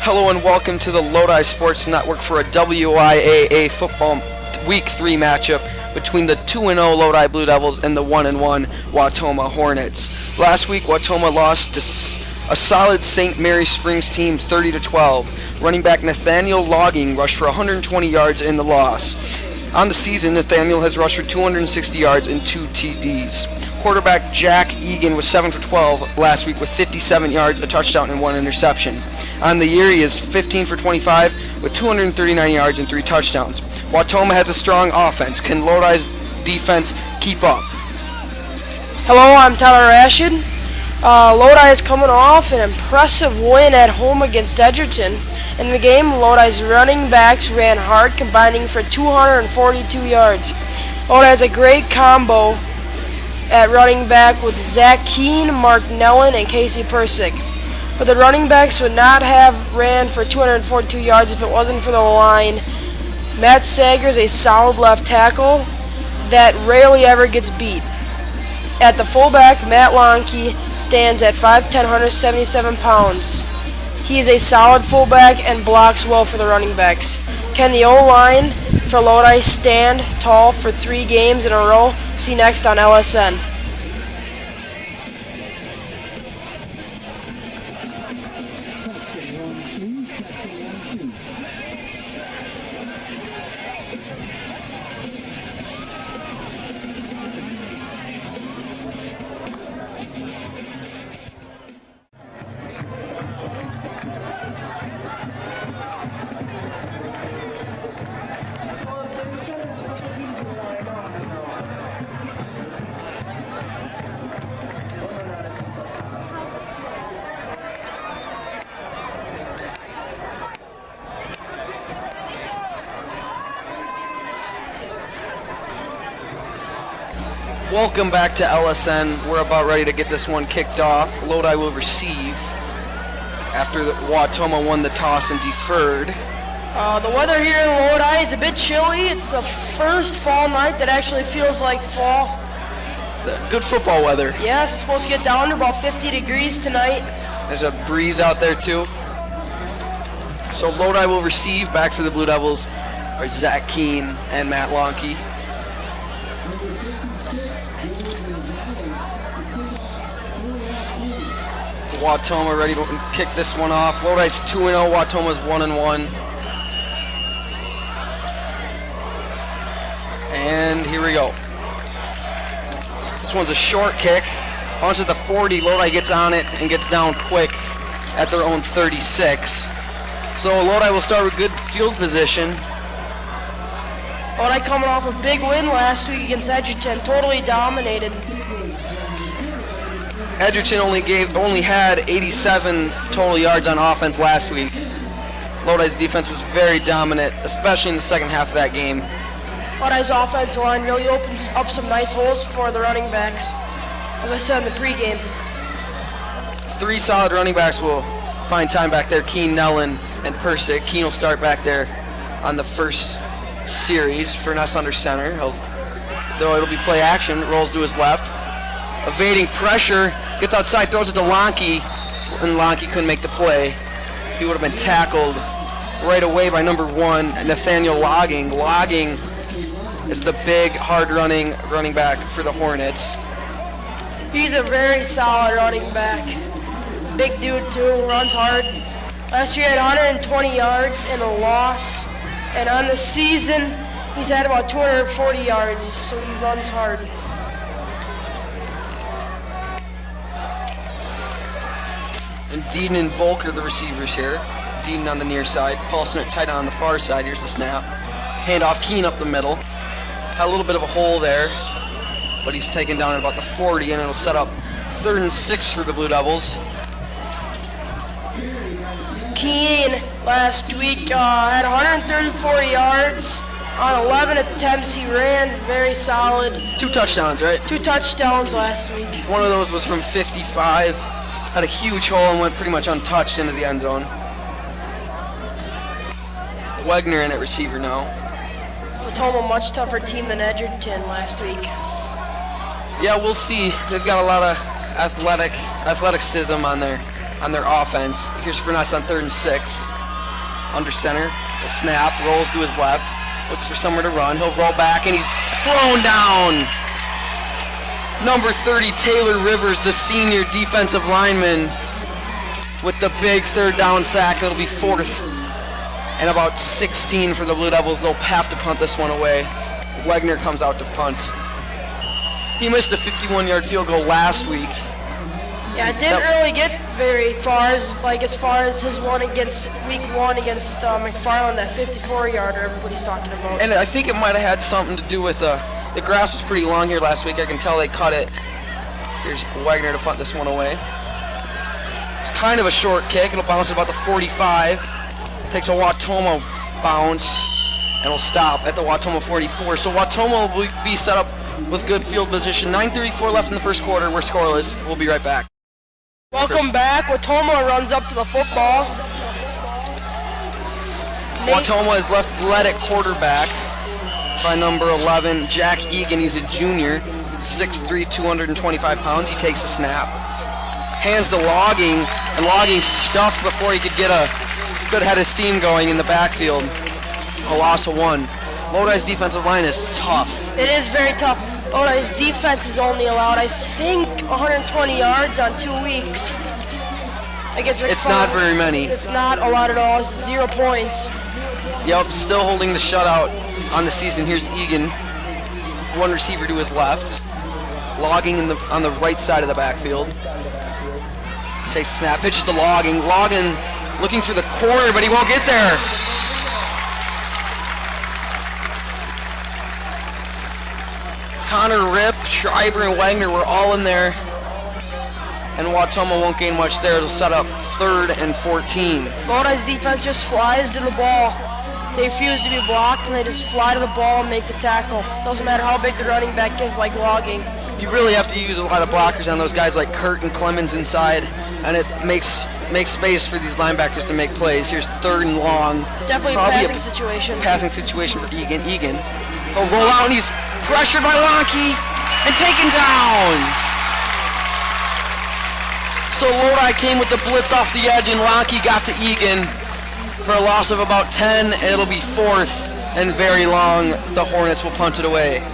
Hello and welcome to the Lodi Sports Network for a WIAA football Week 3 matchup between the 2-0 Lodi Blue Devils and the 1-1 Wautoma Hornets. Last week, Wautoma lost to a solid St. Mary Springs team 30-12. Running back Nathaniel Logging rushed for 120 yards in the loss. On the season, Nathaniel has rushed for 260 yards and 2 TDs. Quarterback Jack Egan was 7 for 12 last week with 57 yards, a touchdown, and 1 interception. On the year, he is 15 for 25 with 239 yards and 3 touchdowns. Wautoma has a strong offense. Can Lodi's defense keep up? Hello, I'm Tyler Rashid. Lodi is coming off an impressive win at home against Edgerton. In the game, Lodi's running backs ran hard, combining for 242 yards. Lodi has a great combo at running back with Zach Keene, Mark Nellen, and Casey Persick. But the running backs would not have ran for 242 yards if it wasn't for the line. Matt Sager is a solid left tackle that rarely ever gets beat. At the fullback, Matt Lonke stands at 5'10", 177 pounds. He is a solid fullback and blocks well for the running backs. Can the O-line for Lodi stand tall for 3 games in a row? See next on LSN. Welcome back to LSN. We're about ready to get this one kicked off. Lodi will receive after Wautoma won the toss and deferred. The weather here in Lodi is a bit chilly. It's the first fall night that actually feels like fall. It's good football weather. Yes, it's supposed to get down to about 50 degrees tonight. There's a breeze out there too. So Lodi will receive. Back for the Blue Devils are Zach Keene and Matt Lonke. Wautoma ready to kick this one off. Lodi's 2-0, Wautoma's 1-1. And here we go. This one's a short kick. Onto the 40, Lodi gets on it and gets down quick at their own 36. So Lodi will start with good field position. Lodi coming off a big win last week against Edgerton, totally dominated. Edgerton only had 87 total yards on offense last week. Lodi's defense was very dominant, especially in the second half of that game. Lodi's offensive line really opens up some nice holes for the running backs, as I said in the pregame. 3 solid running backs will find time back there. Keene, Nellen, and Persick. Keene will start back there on the first series for Ness under center. Though it'll be play action, rolls to his left. Evading pressure, gets outside, throws it to Lonke, and Lonke couldn't make the play. He would have been tackled right away by number 1, Nathaniel Logging. Logging is the big, hard-running running back for the Hornets. He's a very solid running back. Big dude, too, runs hard. Last year he had 120 yards in a loss, and on the season he's had about 240 yards, so he runs hard. And Dean and Volk are the receivers here. Dean on the near side, Paulson at tight end on the far side. Here's the snap. Handoff, Keene up the middle. Had a little bit of a hole there, but he's taken down at about the 40, and it'll set up 3rd and 6 for the Blue Devils. Keene last week had 134 yards on 11 attempts. He ran very solid. 2 touchdowns, right? 2 touchdowns last week. One of those was from 55. Had a huge hole and went pretty much untouched into the end zone. Wegner in at receiver now. Wautoma, much tougher team than Edgerton last week. Yeah, we'll see. They've got a lot of athleticism on their on their offense. Here's Furness on 3rd and 6. Under center. The snap. Rolls to his left. Looks for somewhere to run. He'll roll back, and he's thrown down. Number 30, Taylor Rivers, the senior defensive lineman, with the big 3rd down sack. It'll be 4th and about 16 for the Blue Devils. They'll have to punt this one away. Wegner comes out to punt. He missed a 51-yard field goal last week. Yeah, it didn't really get very far as far as his one against week 1 against McFarland, that 54-yarder everybody's talking about. And I think it might have had something to do with the grass was pretty long here last week. I can tell they cut it. Here's Wagner to punt this one away. It's kind of a short kick. It'll bounce about the 45. Takes a Wautoma bounce and will stop at the Wautoma 44. So Wautoma will be set up with good field position. 9:34 left in the first quarter. We're scoreless. We'll be right back. Welcome back. Wautoma runs up to the football. Wautoma is led at quarterback by number 11, Jack Egan. He's a junior, 6'3", 225 pounds. He takes the snap. Hands to Logging, and Logging stuffed before he could get a good head of steam going in the backfield. A loss of 1. Lodi's defensive line is tough. It is very tough. Lodi's defense is only allowed, I think, 120 yards on 2 weeks. It's not very many. It's not a lot at all. It's 0 points. Yep, still holding the shutout on the season. Here's Egan, one receiver to his left. Logging on the right side of the backfield. Takes a snap, pitches to Logging. Logging looking for the corner, but he won't get there. Connor, Rip, Schreiber, and Wagner were all in there. And Wautoma won't gain much there. It'll set up 3rd and 14. Lodi's defense just flies to the ball. They refuse to be blocked, and they just fly to the ball and make the tackle. Doesn't matter how big the running back is, like Logging. You really have to use a lot of blockers on those guys like Kurt and Clemens inside, and it makes space for these linebackers to make plays. Here's 3rd and long. Definitely a passing situation. Passing situation for Egan. He'll roll out, and he's pressured by Lonke and taken down. So Lodi came with the blitz off the edge, and Lonke got to Egan for a loss of about 10, and it'll be 4th and very long. The Hornets will punt it away.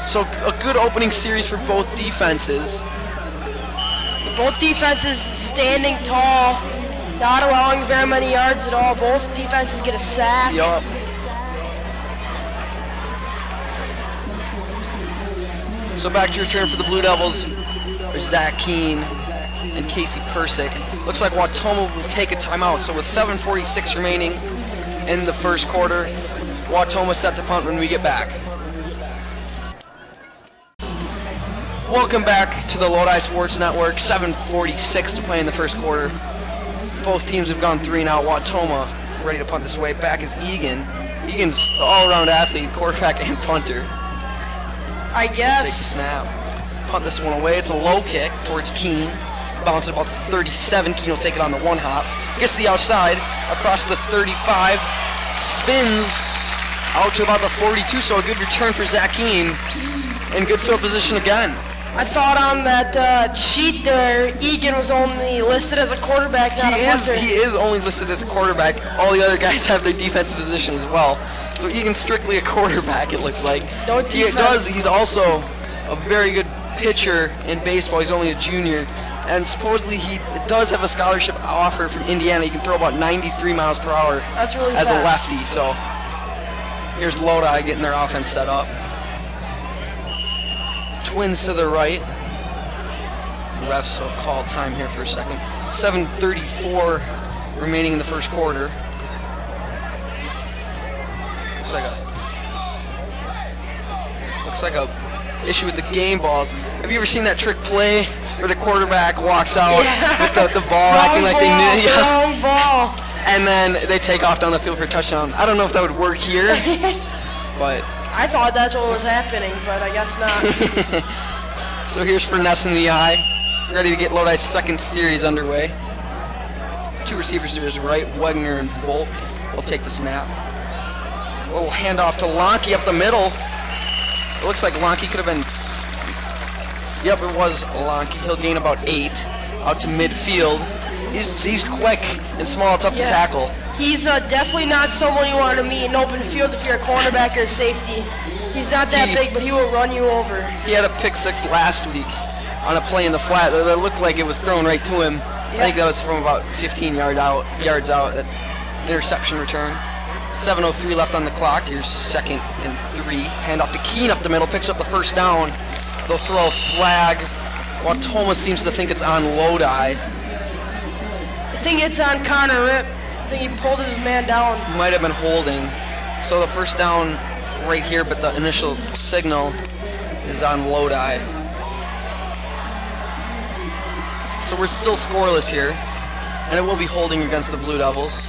So a good opening series for both defenses. Both defenses standing tall, not allowing very many yards at all. Both defenses get a sack. Yup. So back to return for the Blue Devils. There's Zach Keene and Casey Persick. Looks like Wautoma will take a timeout. So with 7:46 remaining in the first quarter, Wautoma set to punt when we get back. Welcome back to the Lodi Sports Network. 7:46 to play in the first quarter. Both teams have gone 3 and out. Wautoma ready to punt this way. Back is Egan. Egan's the all-around athlete, quarterback and punter. I guess. Takes the snap. Punt this one away. It's a low kick towards Keene. Bounce it about the 37. Keene will take it on the 1 hop. Gets to the outside, across the 35. Spins out to about the 42. So a good return for Zach Keene. And good field position again. I thought on that sheet there, Egan was only listed as a quarterback, not a punter. He is only listed as a quarterback. All the other guys have their defensive position as well. So Egan's strictly a quarterback, it looks like. No defense. He's also a very good pitcher in baseball. He's only a junior. And supposedly he does have a scholarship offer from Indiana. He can throw about 93 miles per hour That's really as fast. a lefty. So here's Lodi getting their offense set up. Twins to the right. Refs will call time here for a second. 7:34 remaining in the first quarter. Looks like a issue with the game balls. Have you ever seen that trick play where the quarterback walks out with the ball, acting like they knew? Wrong ball. And then they take off down the field for a touchdown. I don't know if that would work here, but I thought that's what was happening, but I guess not. So here's Furness in the eye, ready to get Lodi's second series underway. 2 receivers to his right, Wegner and Volk will take the snap. A little handoff to Lonke up the middle. It looks like Lonke could have been... Yep, it was Lonke. He'll gain about 8. out to midfield. He's quick and small, tough to tackle. He's definitely not someone you want to meet in open field if you're a cornerback or a safety. He's not that big, but he will run you over. He had a pick six last week on a play in the flat that looked like it was thrown right to him. I think that was from about 15 yards out, that interception return. 7:03 left on the clock. Here's 2nd and 3. Hand off to Keene up the middle, picks up the first down. They'll throw a flag. Wautoma seems to think it's on Lodi. I think it's on Connor Rip. I think he pulled his man down. Might have been holding. So the first down right here, but the initial signal is on Lodi. So we're still scoreless here, and it will be holding against the Blue Devils.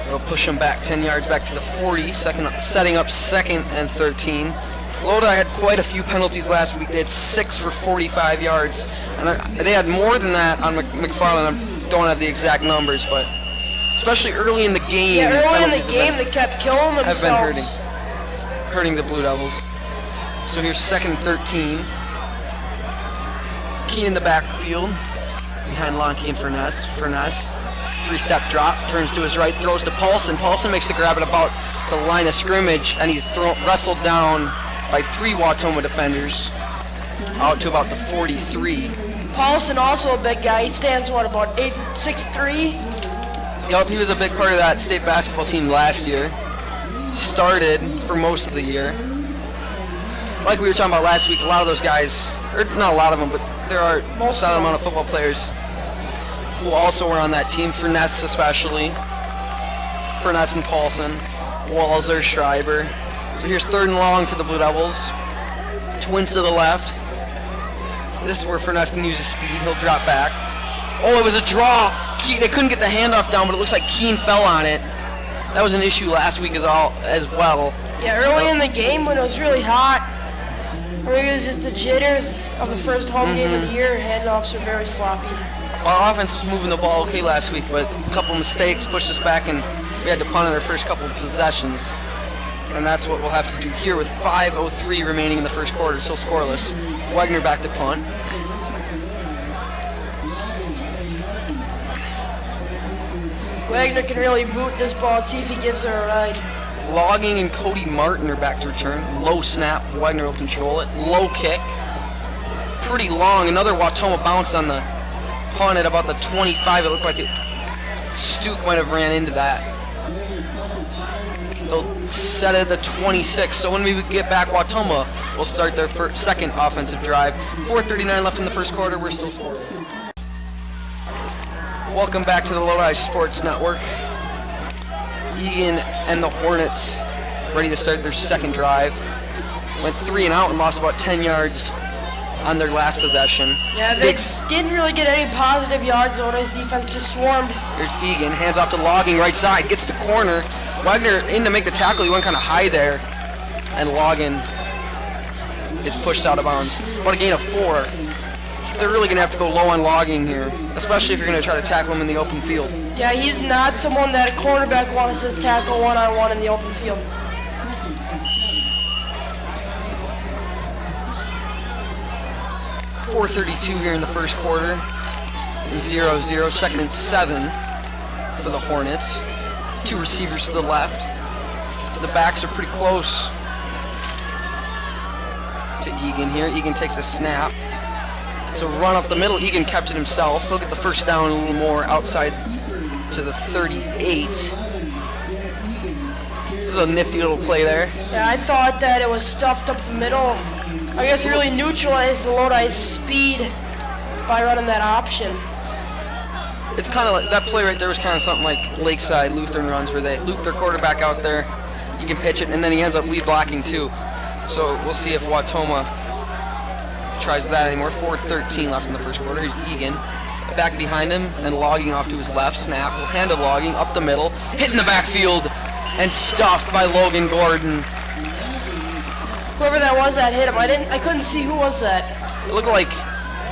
It'll push them back 10 yards back to the 40, setting up 2nd and 13. Lodi had quite a few penalties last week. They had 6 for 45 yards, and they had more than that on McFarland. I don't have the exact numbers, but especially early in the game. Yeah, early in the game, they kept killing themselves. Have been hurting the Blue Devils. So here's 2nd and 13. Keene in the backfield, behind Lonke and Furness. 3-step drop, turns to his right, throws to Paulson. Paulson makes the grab at about the line of scrimmage, and he's wrestled down by 3 Wautoma defenders out to about the 43. Paulson also a big guy. He stands, about 6'3"? Yup, he was a big part of that state basketball team last year. Started for most of the year. Like we were talking about last week, a lot of those guys, or not a lot of them, but there are a solid amount of football players who also were on that team. Furness especially. Furness and Paulson. Walzer, Schreiber. So here's 3rd and long for the Blue Devils. Twins to the left. This is where Furness can use his speed. He'll drop back. Oh, it was a draw. They couldn't get the handoff down, but it looks like Keene fell on it. That was an issue last week as well. Yeah, early in the game when it was really hot, or maybe it was just the jitters of the first home game of the year, handoffs are very sloppy. Our offense was moving the ball okay last week, but a couple mistakes pushed us back, and we had to punt on our first couple of possessions. And that's what we'll have to do here with 5:03 remaining in the first quarter, still scoreless. Wagner back to punt. Wagner can really boot this ball and see if he gives her a ride. Logging and Cody Martin are back to return. Low snap, Wagner will control it. Low kick, pretty long. Another Wautoma bounce on the punt at about the 25. It looked like Stuke might have ran into that. They'll set it at the 26. So when we get back, Wautoma will start their second offensive drive. 4:39 left in the first quarter. We're still scoring. Welcome back to the Lodi Sports Network. Egan and the Hornets ready to start their second drive. Went 3 and out and lost about 10 yards on their last possession. Yeah, they didn't really get any positive yards. Lodi's defense just swarmed. Here's Egan, hands off to Logging, right side, gets the corner. Wagner in to make the tackle. He went kind of high there, and Logging is pushed out of bounds. About a gain of 4. They're really going to have to go low on Logging here, especially if you're going to try to tackle him in the open field. Yeah, he's not someone that a cornerback wants to tackle one-on-one in the open field. .432 here in the first quarter. 0-0, 2nd and 7 for the Hornets. 2 receivers to the left. The backs are pretty close to Egan here. Egan takes a snap. It's a run up the middle. Egan kept it himself. He'll get the first down a little more outside to the 38. This is a nifty little play there. Yeah, I thought that it was stuffed up the middle. I guess really neutralized the Lodi's speed by running that option. It's kind of like, that play right there was kind of something like Lakeside Lutheran runs where they loop their quarterback out there, you can pitch it, and then he ends up lead blocking too. So we'll see if Wautoma tries that anymore. 4:13 left in the first quarter. Here's Egan back behind him and Logging off to his left. Snap, he'll hand to Logging up the middle, hit in the backfield, and stuffed by Logan Gordon. Whoever that was that hit him, I couldn't see who was that. It looked like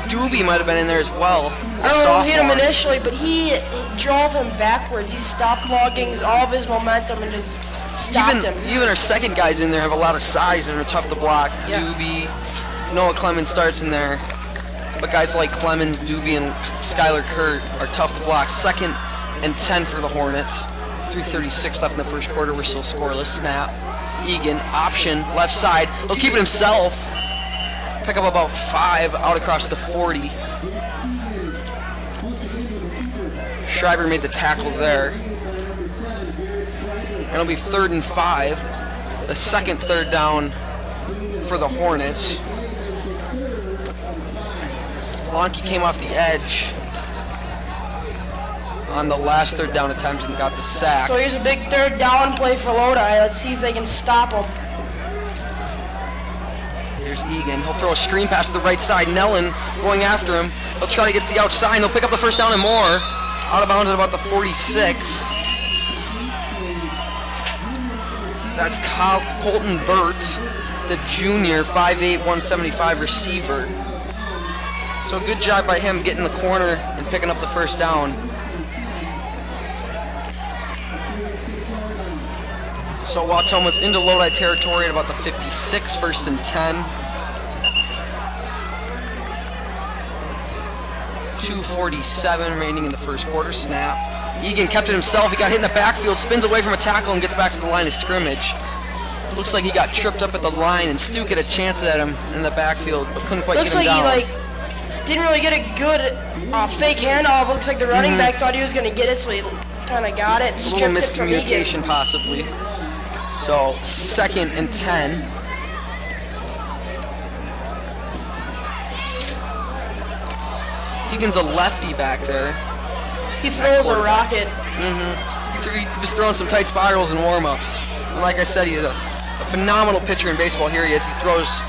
Doobie might have been in there as well. I don't know who hit him initially, but he drove him backwards. He stopped Logging's all of his momentum and just stopped him. Even our second guys in there have a lot of size and are tough to block. Yeah. Doobie, Noah Clemens starts in there. but guys like Clemens, Doobie, and Skylar Kurt are tough to block. 2nd and 10 for the Hornets. 3:36 left in the first quarter. We're still scoreless. Snap. Egan, option, left side. He'll keep it himself. Pick up about 5 out across the 40. Schreiber made the tackle there. And it'll be 3rd and 5. The second third down for the Hornets. Lonke came off the edge on the last third down attempt and got the sack. So here's a big third down play for Lodi. Let's see if they can stop him. Here's Egan. He'll throw a screen pass to the right side. Nellen going after him. He'll try to get to the outside. He'll pick up the first down and more. Out of bounds at about the 46. That's Colton Burt, the junior, 5'8", 175 receiver. So good job by him getting the corner and picking up the first down. So Wautoma's into Lodi territory at about the 56, 1st and 10. 2:47 remaining in the first quarter. Snap. Egan kept it himself. He got hit in the backfield, spins away from a tackle, and gets back to the line of scrimmage. Looks like he got tripped up at the line, and Stu get a chance at him in the backfield, but couldn't quite get him down. Looks like he didn't really get a good fake handoff. Looks like the running back thought he was going to get it, so he kind of got it. A little miscommunication possibly. So 2nd and 10. Egan's a lefty back there. He throws a rocket. He was throwing some tight spirals in warm-ups. And like I said, he's a phenomenal pitcher in baseball. Here he is. He throws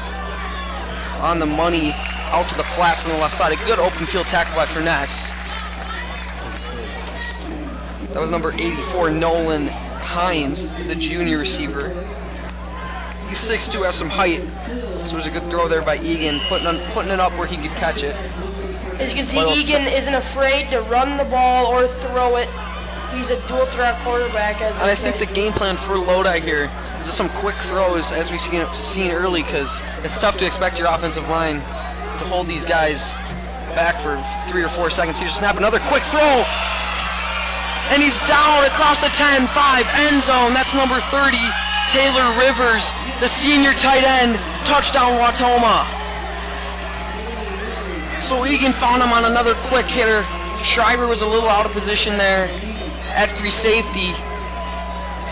on the money out to the flats on the left side. A good open field tackle by Furness. That was number 84, Nolan Hines, the junior receiver. He's 6'2", has some height. So it was a good throw there by Egan, putting it up where he could catch it. As you can see, Egan isn't afraid to run the ball or throw it. He's a dual threat quarterback, as and I think the game plan for Lodi here is just some quick throws, as we've seen early, because it's tough to expect your offensive line to hold these guys back for 3 or 4 seconds. Here's a snap, another quick throw, and he's down across the 10-5 end zone. That's number 30, Taylor Rivers, the senior tight end. Touchdown, Wautoma. So Egan found him on another quick hitter. Schreiber was a little out of position there at free safety,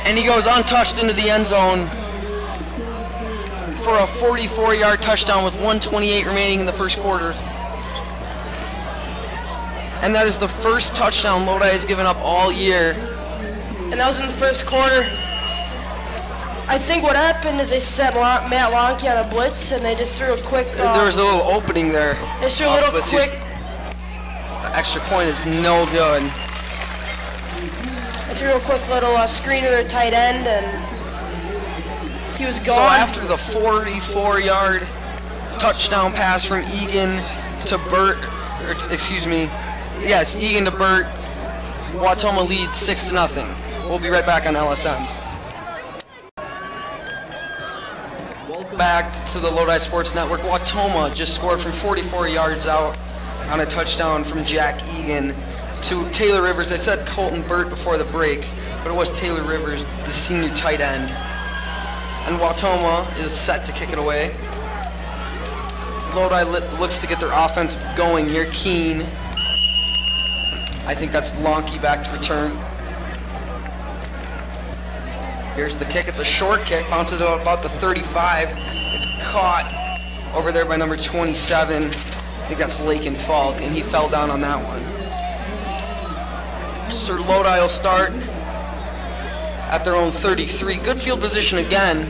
and he goes untouched into the end zone for a 44-yard touchdown with 1:28 remaining in the first quarter. And that is the first touchdown Lodi has given up all year. And that was in the first quarter. I think what happened is they set Matt Lonke on a blitz, and they just threw a quick... there was a little opening there. They threw a little quick... The extra point is no good. They threw a quick little screen to their tight end, and he was gone. So after the 44-yard touchdown pass from Egan to Burt, Egan to Burt, Wautoma leads 6-0. We'll be right back on LSN. Back to the Lodi Sports Network. Wautoma just scored from 44 yards out on a touchdown from Jack Egan to Taylor Rivers. I said Colton Burt before the break, but it was Taylor Rivers, the senior tight end. And Wautoma is set to kick it away. Lodi looks to get their offense going here. Keene. I think that's Lonke back to return. Here's the kick. It's a short kick. Bounces out about the 35. It's caught over there by number 27. I think that's Lakin Falk, and he fell down on that one. So Lodi will start at their own 33. Good field position again.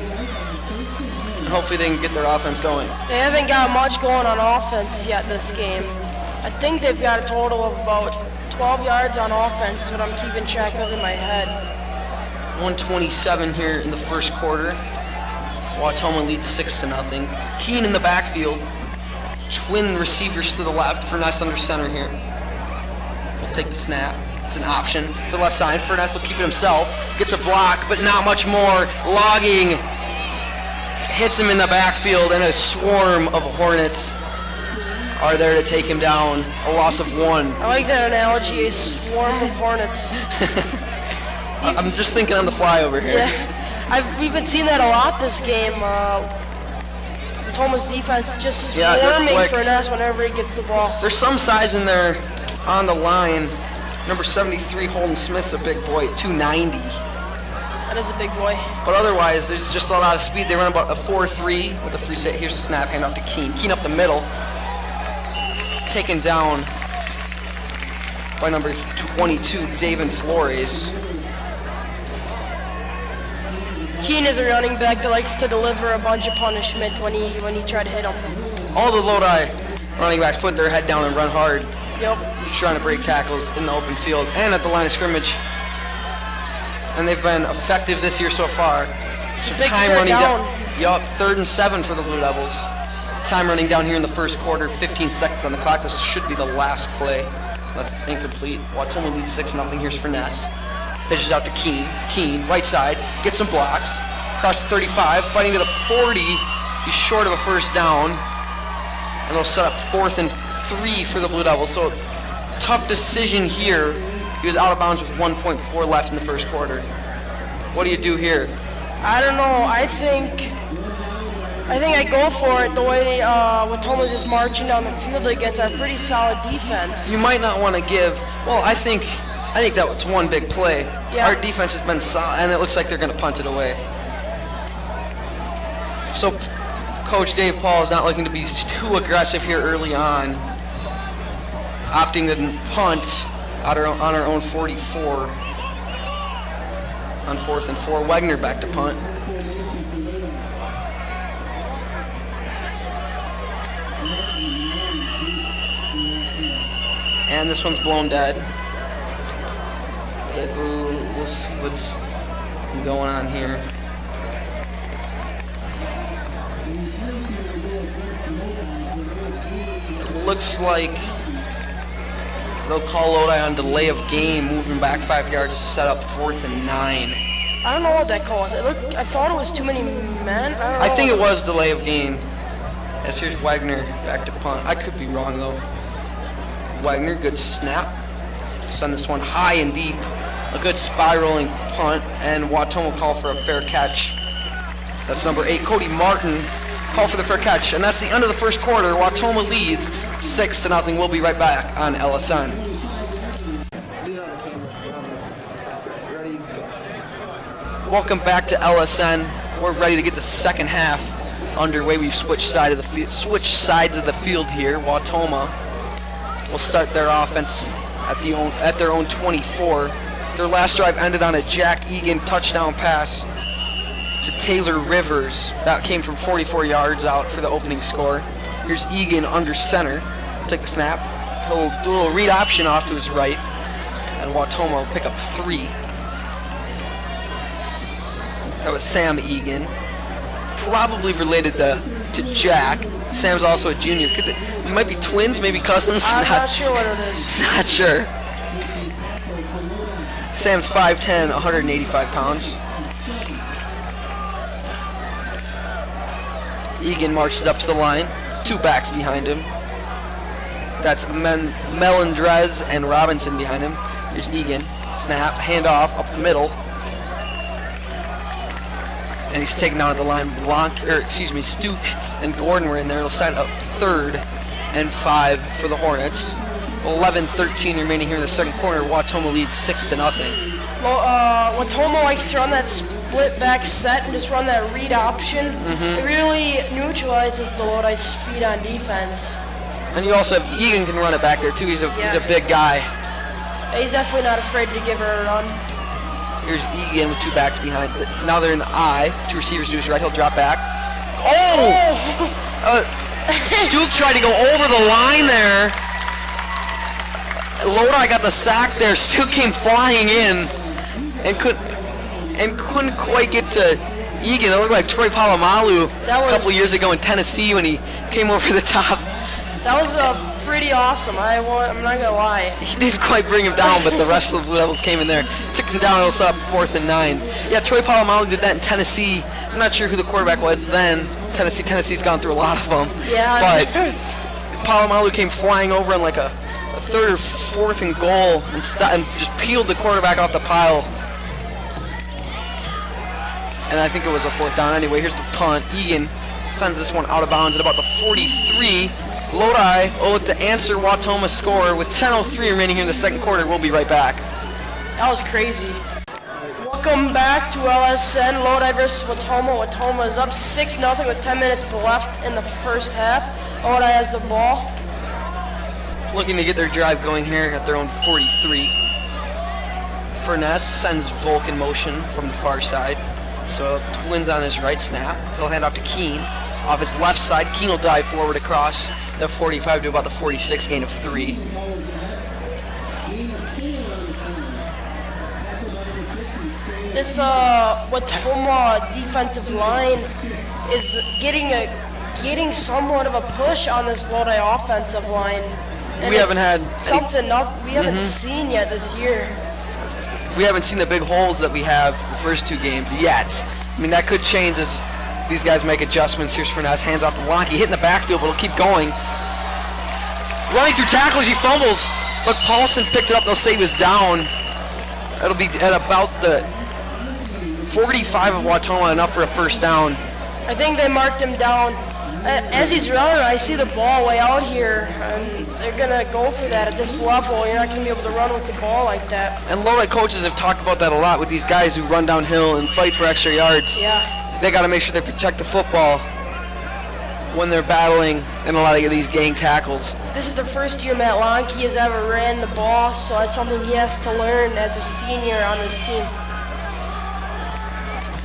And hopefully they can get their offense going. They haven't got much going on offense yet this game. I think they've got a total of about 12 yards on offense, is what I'm keeping track of in my head. 1:27 here in the first quarter. Wautoma leads 6-0. Keene in the backfield. Twin receivers to the left. Furness under center here. We'll take the snap. It's an option to the left side. Furness will keep it himself. Gets a block, but not much more. Logging hits him in the backfield, and a swarm of Hornets are there to take him down. A loss of 1. I like that analogy, a swarm of hornets. I'm just thinking on the fly over here. Yeah, we've been seeing that a lot this game. Wautoma's defense just swarming for Ness whenever he gets the ball. There's some size in there on the line. Number 73, Holden Smith's a big boy, 290. That is a big boy. But otherwise, there's just a lot of speed. They run about a 4-3 with a free set. Here's a snap, hand off to Keene. Keene up the middle. Taken down by number 22, David Flores. Keene is a running back that likes to deliver a bunch of punishment when you try to hit him. All the Lodi running backs put their head down and run hard. Yep. Trying to break tackles in the open field and at the line of scrimmage. And they've been effective this year so far. So time running down. Yup, 3rd and 7 for the Blue Devils. Time running down here in the first quarter, 15 seconds on the clock. This should be the last play, unless it's incomplete. Wautoma leads 6-0. Here's for Ness. Pitches out to Keene. Keene, right side, gets some blocks. Across the 35, fighting to the 40. He's short of a first down. And they'll set up 4th and 3 for the Blue Devils. So, tough decision here. He was out of bounds with 1.4 left in the first quarter. What do you do here? I don't know. I think I go for it the way Wautoma's just marching down the field against our pretty solid defense. You might not want to give. Well, I think that was one big play. Yeah. Our defense has been solid, and it looks like they're going to punt it away. So, Coach Dave Paul is not looking to be too aggressive here early on, opting to punt on our own 44 on 4th and 4. Wagner back to punt. And this one's blown dead. We'll see what's going on here. It looks like they'll call Lodi on delay of game, moving back 5 yards to set up 4th and 9. I don't know what that call was. I thought it was too many men. I think it was delay of game. As here's Wagner back to punt. I could be wrong though. Wagner, good snap. Send this one high and deep. A good spiraling punt, and Wautoma will call for a fair catch. That's number 8, Cody Martin, call for the fair catch. And that's the end of the first quarter. Wautoma leads 6-0. We'll be right back on LSN. Welcome back to LSN. We're ready to get the second half underway. We've switched sides of the field here. Wautoma will start their offense at their own 24. Their last drive ended on a Jack Egan touchdown pass to Taylor Rivers. That came from 44 yards out for the opening score. Here's Egan under center. Take the snap. He'll do a little read option off to his right. And Wautoma will pick up 3. That was Sam Egan. Probably related to Jack. Sam's also a junior. We might be twins, maybe cousins. I'm not sure what it is. Not sure. Sam's 5'10", 185 pounds. Egan marches up to the line. 2 backs behind him. That's Melendrez and Robinson behind him. Here's Egan. Snap, handoff, up the middle. And he's taken down at the line. Stuke and Gordon were in there. They'll set up 3rd and 5 for the Hornets. 11-13 remaining here in the second quarter. Wautoma leads 6-0. Wautoma likes to run that split back set and just run that read option. It really neutralizes the Lodi speed on defense. And you also have Egan can run it back there too. He's a big guy. He's definitely not afraid to give her a run. Here's Egan with 2 backs behind. Now they're in the I. 2 receivers to his right. He'll drop back. Oh! Stuke tried to go over the line there. Lodi got the sack there. Stuke came flying in and couldn't quite get to Egan. It looked like Troy Polamalu a couple years ago in Tennessee when he came over the top. That was pretty awesome. I'm not gonna lie. He didn't quite bring him down, but the rest of the Blue Devils came in there, took him down, and was up 4th and 9. Yeah, Troy Polamalu did that in Tennessee. I'm not sure who the quarterback was then. Tennessee's gone through a lot of them. Yeah. But Palomalu came flying over on like a third or fourth and goal and just peeled the quarterback off the pile. And I think it was a fourth down anyway. Here's the punt. Egan sends this one out of bounds at about the 43. Lodi will look to answer Wautoma's score with 10:03 remaining here in the second quarter. We'll be right back. That was crazy. Welcome back to LSN Lodi versus Wautoma. Wautoma is up 6-0 with 10 minutes left in the first half. Lodi has the ball. Looking to get their drive going here at their own 43. Furness sends Volk in motion from the far side. So Twins on his right snap. He'll hand off to Keene. Off his left side, Keene will dive forward across the 45 to about the 46, gain of 3. This Wautoma defensive line is getting somewhat of a push on this Lodi offensive line. And we haven't had something we haven't seen yet this year. We haven't seen the big holes that we have the first two games yet. I mean, that could change as these guys make adjustments. Here's Furness, hands off to Lonke, hitting the backfield, but he'll keep going. Running through tackles, he fumbles, but Paulson picked it up. They'll say he was down. It'll be at about the 45 of Wautoma, enough for a first down. I think they marked him down. As he's running, I see the ball way out here, and they're going to go for that at this level. You're not going to be able to run with the ball like that. And Lodi coaches have talked about that a lot with these guys who run downhill and fight for extra yards. Yeah. They got to make sure they protect the football when they're battling in a lot of these gang tackles. This is the first year Matt Lonke has ever ran the ball, so it's something he has to learn as a senior on this team.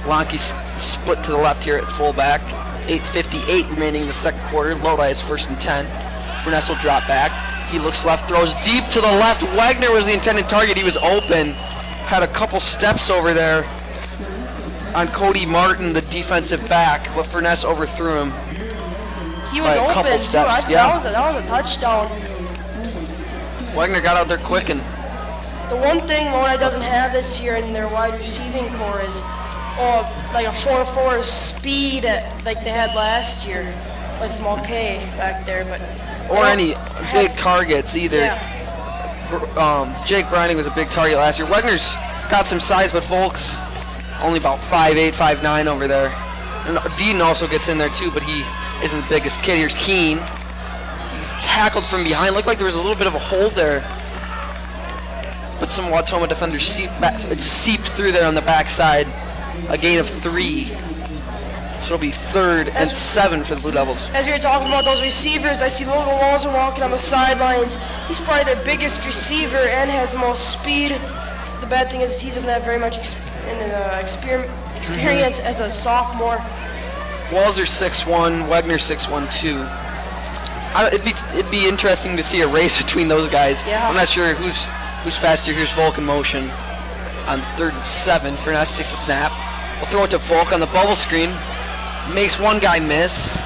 Lonke split to the left here at fullback. 8:58 remaining in the second quarter. Lodi is 1st and 10. Furness will drop back. He looks left, throws deep to the left. Wagner was the intended target. He was open. Had a couple steps over there on Cody Martin, the defensive back, but Furness overthrew him. He was open, couple steps, too. yeah. That was a touchdown. Wagner got out there quick. And the one thing Lodi doesn't have this year in their wide receiving core is like a 4.4 speed like they had last year with Mulcahy back there, or any big targets either. Yeah. Jake Brining was a big target last year. Wagner's got some size, but Volk's only about 5'8", 5'9" over there. And Deaton also gets in there too, but he isn't the biggest kid. Here's Keene. He's tackled from behind. Looked like there was a little bit of a hole there, but some Wautoma defenders seeped through there on the backside. A gain of 3. So it'll be 3rd and 7 for the Blue Devils. As we were talking about those receivers, I see Logan Walzer walking on the sidelines. He's probably their biggest receiver and has the most speed. The bad thing is he doesn't have very much experience as a sophomore. Walzer 6'1", Wagner 6'1" too. It'd be interesting to see a race between those guys. Yeah. I'm not sure who's faster. Here's Volk in motion on 3rd and 7. Furness takes a snap. We'll throw it to Volk on the bubble screen. Makes one guy miss,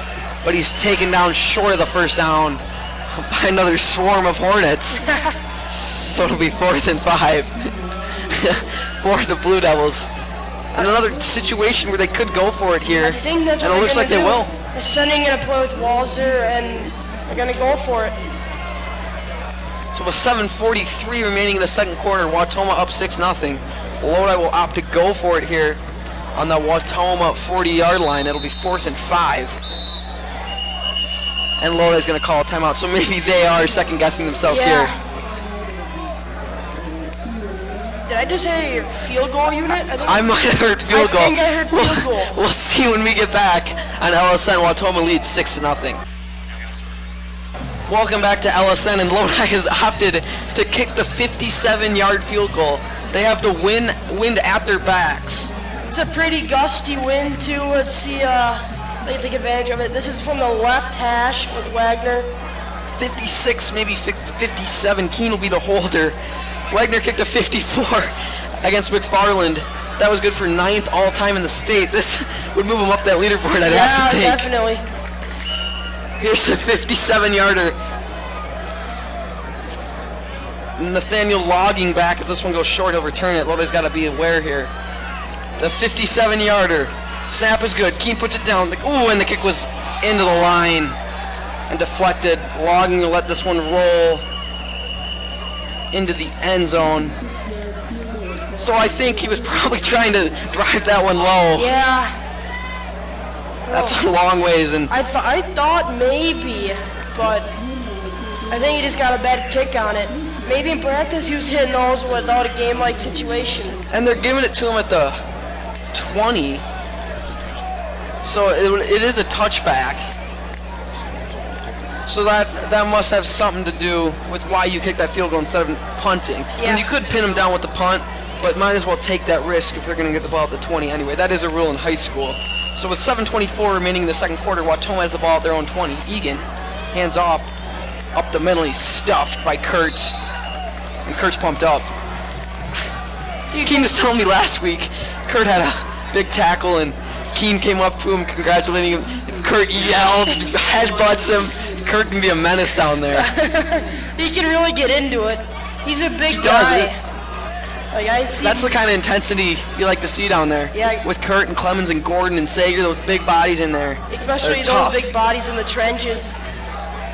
but he's taken down short of the first down by another swarm of Hornets. So it'll be 4th and 5 for the Blue Devils. And another situation where they could go for it here. I think that's what and it looks like they will. They're sending in a play with Walzer, and they're going to go for it. So with 7:43 remaining in the second quarter, Wautoma up 6-0. Lodi will opt to go for it here on the Wautoma 40-yard line. It'll be 4th and 5. And Lodi's going to call a timeout, so maybe they are second-guessing themselves here. Did I just say field goal unit? I might have heard field goal. I think I heard field goal. We'll see when we get back on LSN. Wautoma leads 6-0. Welcome back to LSN, and Lodi has opted to kick the 57-yard field goal. They have the wind at their backs. It's a pretty gusty wind too. Let's see, they take advantage of it. This is from the left hash with Wagner. 56, maybe 57. Keene will be the holder. Wagner kicked a 54 against McFarland. That was good for 9th all-time in the state. This would move him up that leaderboard, I'd have to think. Yeah, definitely. Here's the 57-yarder. Nathaniel logging back. If this one goes short, he'll return it. Lodi's got to be aware here. The 57-yarder. Snap is good. Keene puts it down. Ooh, and the kick was into the line. and deflected. Logging to let this one roll into the end zone. So I think he was probably trying to drive that one low. Yeah. That's a long ways. And I thought maybe, but I think he just got a bad kick on it. Maybe in practice he was hitting those without a game-like situation. And they're giving it to him at the 20. So it is a touchback. So that must have something to do with why you kicked that field goal instead of punting. Yeah. And you could pin him down with the punt, but might as well take that risk if they're going to get the ball at the 20 anyway. That is a rule in high school. So with 7:24 remaining in the second quarter, Wautoma has the ball at their own 20. Egan hands off up the middle. He's stuffed by Kurt. And Kurt's pumped up. Keen was telling me last week, Kurt had a big tackle and Keen came up to him congratulating him. And Kurt yells, headbutts him. Kurt can be a menace down there. He can really get into it. He's a big guy. Like I see. That's the kind of intensity you like to see down there. Yeah. With Kurt and Clemens and Gordon and Sager, those big bodies in there. Especially those big bodies in the trenches.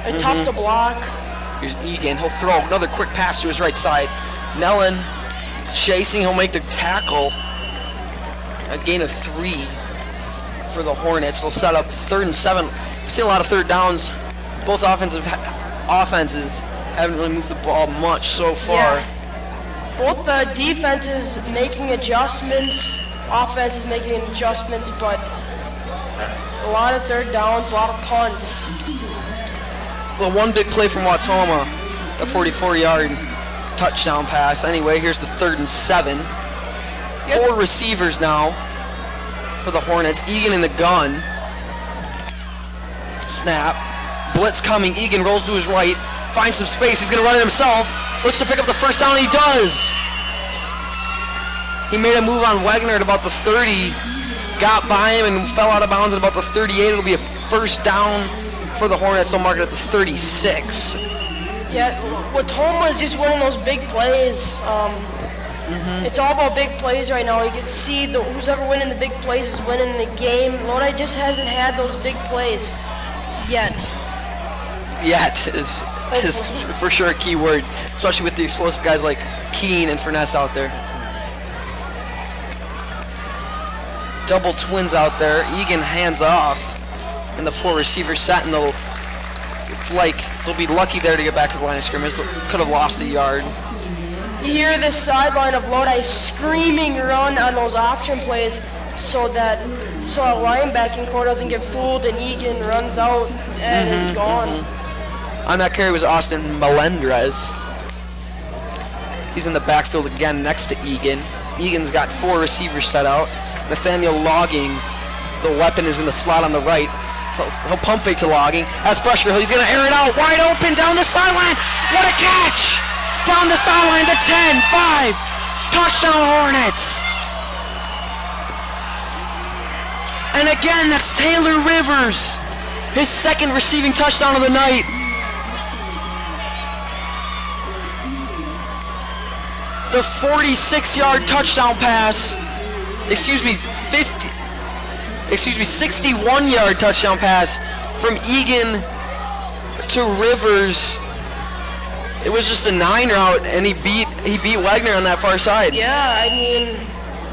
They're tough to block. Here's Egan. He'll throw another quick pass to his right side. Nellen chasing. He'll make the tackle. A gain of 3 for the Hornets. They'll set up 3rd and 7. We've seen a lot of third downs. Both offenses haven't really moved the ball much so far. Yeah. Both the defenses making adjustments, offenses making adjustments, but a lot of third downs, a lot of punts. The one big play from Wautoma, the 44-yard touchdown pass. Anyway, here's the 3rd and 7. 4 receivers now for the Hornets. Egan in the gun. Snap. Blitz coming. Egan rolls to his right. Finds some space. He's going to run it himself. Looks to pick up the first down. He does. He made a move on Wagner at about the 30. Got by him and fell out of bounds at about the 38. It'll be a first down for the Hornets. They'll mark it at the 36. Yeah, Wautoma is just winning those big plays. It's all about big plays right now. You can see who's ever winning the big plays is winning the game. Lodi just hasn't had those big plays yet. Yet is for sure a key word, especially with the explosive guys like Keene and Furness out there. Double twins out there. Egan hands off, and the 4 receivers set, and they'll be lucky there to get back to the line of scrimmage. They could have lost a yard. You hear this sideline of Lodi screaming run on those option plays so a linebacking core doesn't get fooled and Egan runs out and is gone. On that carry was Austin Melendrez. He's in the backfield again next to Egan. Egan's got 4 receivers set out. Nathaniel Logging, the weapon, is in the slot on the right. He'll pump fake to Logging. Has pressure. He's going to air it out wide open down the sideline. What a catch! Down the sideline to 10, 5. Touchdown Hornets. And again, that's Taylor Rivers. His 2nd receiving touchdown of the night. The 46-yard touchdown pass. 61-yard touchdown pass from Egan to Rivers. It was just a 9 route, and he beat Wagner on that far side. Yeah, I mean,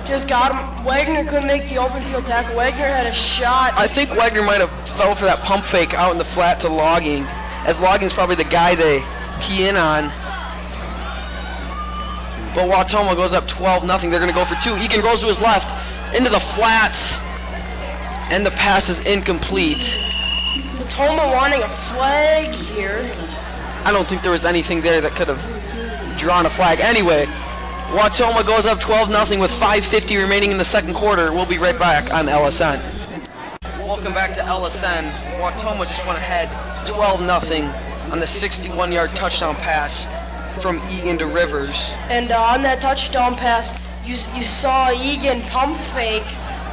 just got him. Wagner couldn't make the open field tackle. Wagner had a shot. I think Wagner might have fell for that pump fake out in the flat to Logging, as Logging's probably the guy they key in on. But Wautoma goes up 12-0. They're going to go for 2. Egan goes to his left, into the flats, and the pass is incomplete. Wautoma wanting a flag here. I don't think there was anything there that could have drawn a flag. Anyway, Wautoma goes up 12-0 with 5:50 remaining in the second quarter. We'll be right back on LSN. Welcome back to LSN. Wautoma just went ahead 12-0 on the 61-yard touchdown pass from Egan to Rivers. And on that touchdown pass, you saw Egan pump fake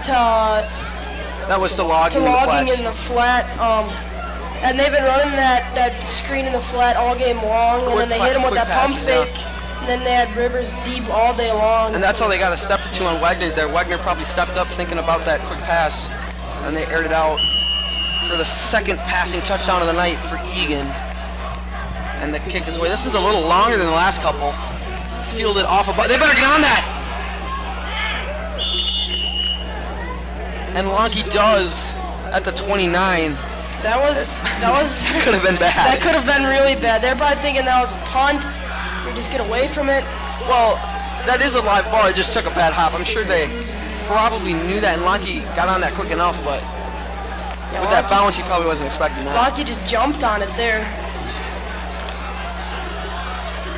That was to Logging in the flat. And they've been running that screen in the flat all game long, and then they hit him with that pump fake, and then they had Rivers deep all day long. And that's how they got a step or 2 on Wagner there. Wagner probably stepped up thinking about that quick pass, and they aired it out. for the second passing touchdown of the night for Egan. And the kick is away. This one's a little longer than the last couple. It's fielded off a... They better get on that! And Lonky does at the 29. That was could have been bad. That could have been really bad. They're probably thinking that was a punt. Or just get away from it. Well, that is a live ball. It just took a bad hop. I'm sure they probably knew that, and Lonky got on that quick enough, but with that bounce, he probably wasn't expecting that. Lonky just jumped on it there.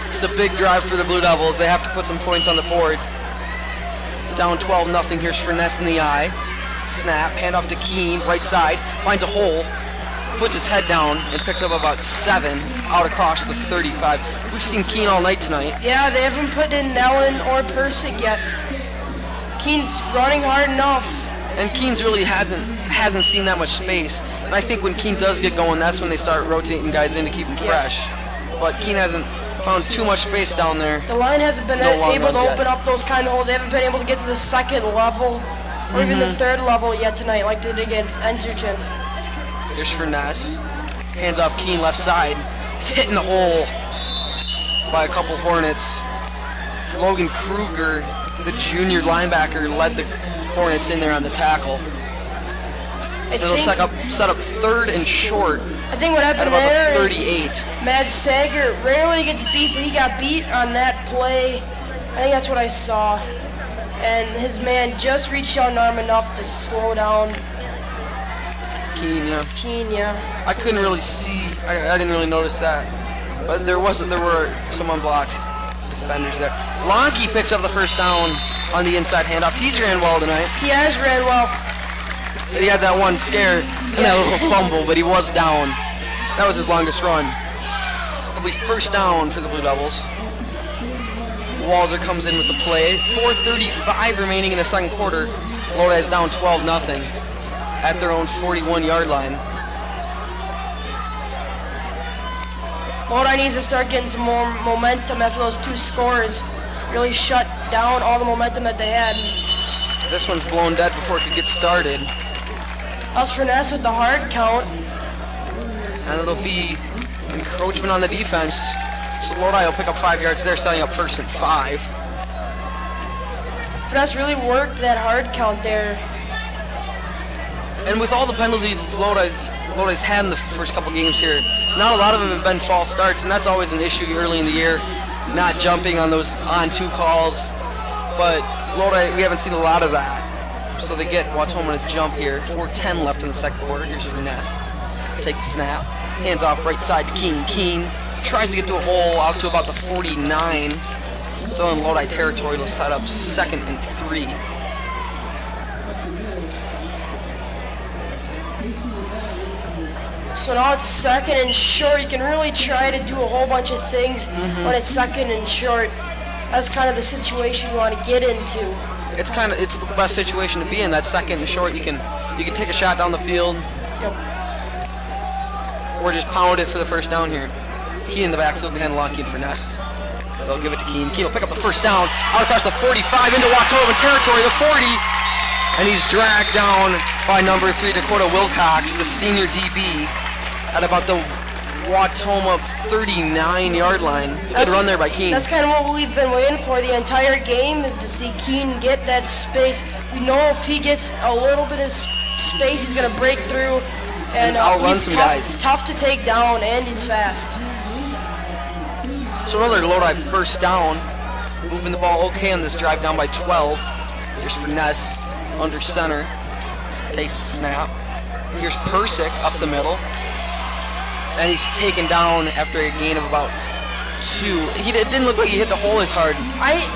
It's a big drive for the Blue Devils. They have to put some points on the board. Down 12-0. Here's Furness in the eye. Snap, hand off to Keene, right side, finds a hole, puts his head down, and picks up about 7 out across the 35. We've seen Keene all night tonight. Yeah, they haven't put in Nellen or Persick yet. Keene's running hard enough. And Keene's really hasn't seen that much space. And I think when Keene does get going, that's when they start rotating guys in to keep them fresh. But Keene hasn't found too much space down there. The line hasn't been able to open up those kind of holes. They haven't been able to get to the second level. Or even the third level yet tonight, like they did against Edgerton. Here's Furness. Hands off Keene left side. He's hitting the hole by a couple Hornets. Logan Kruger, the junior linebacker, led the Hornets in there on the tackle. It'll set up 3rd and short. I think what happened at about there the 38. is Matt Sager rarely gets beat, but he got beat on that play. I think that's what I saw. And his man just reached out an arm enough to slow down Keene, yeah. I couldn't really see. I didn't really notice that. But there were some unblocked defenders there. Lonky picks up the first down on the inside handoff. He's ran well tonight. He has ran well. He had that one scare and that little fumble, but he was down. That was his longest run. It'll be first down for the Blue Devils. Walzer comes in with the play. 4:35 remaining in the second quarter. Lodi is down 12-0 at their own 41-yard line. Lodi needs to start getting some more momentum after those 2 scores. Really shut down all the momentum that they had. This one's blown dead before it could get started. Us Furness with the hard count. And it'll be encroachment on the defense. So Lodi will pick up 5 yards there, setting up 1st and 5. Furness really worked that hard count there. And with all the penalties Lodi's had in the first couple games here, not a lot of them have been false starts, and that's always an issue early in the year, not jumping on those on-2 calls. But Lodi, we haven't seen a lot of that. So they get Wautoma to jump here. 4:10 left in the second quarter. Here's Furness. Take the snap. Hands off right side to Keene. Keene tries to get to a hole out to about the 49. Still in Lodi territory. They'll set up 2nd and 3. So now it's 2nd and short. You can really try to do a whole bunch of things when it's 2nd and short. That's kind of the situation you want to get into. It's the best situation to be in. That 2nd and short, you can take a shot down the field. Yep. Or just pound it for the first down here. Keene in the backfield behind Lonky and Furness. They'll give it to Keene. Keene will pick up the first down out across the 45 into Wautoma territory, the 40. And he's dragged down by number 3, Dakota Wilcox, the senior DB, at about the Wautoma 39-yard line. Good run there by Keene. That's kind of what we've been waiting for the entire game, is to see Keene get that space. We know if he gets a little bit of space, he's going to break through. And outrun he's tough to take down, and he's fast. So another Lodi first down. Moving the ball okay on this drive, down by 12. Here's Furness under center. Takes the snap. Here's Persick up the middle. And he's taken down after a gain of about 2. It didn't look like he hit the hole as hard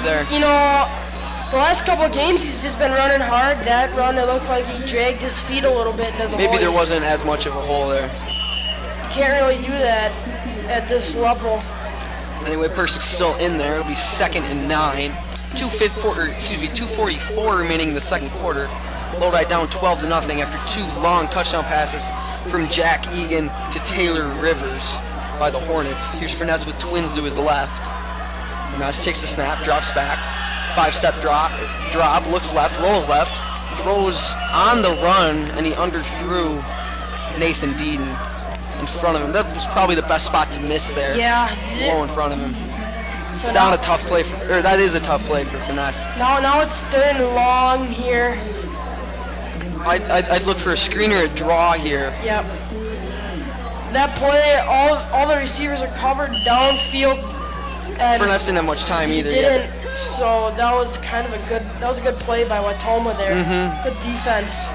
there. The last couple of games he's just been running hard. That run, it looked like he dragged his feet a little bit into the hole. Maybe there wasn't as much of a hole there. You can't really do that at this level. Anyway, Persick's still in there. It'll be 2nd and 9. 2:44 remaining in the second quarter. Lodi down 12-0 after 2 long touchdown passes from Jack Egan to Taylor Rivers by the Hornets. Here's Furness with twins to his left. Furness takes the snap, drops back. 5-step drop, looks left, rolls left, throws on the run, and he underthrew Nathan Deeden in front of him. That was probably the best spot to miss there. Yeah. Low in front of him. So Down a tough play, that is a tough play for Finesse. Now it's third and long here. I'd look for a screen or a draw here. Yep. That play, all the receivers are covered downfield. And Finesse didn't have much time either. Didn't. So that was a good play by Wautoma there. Good defense.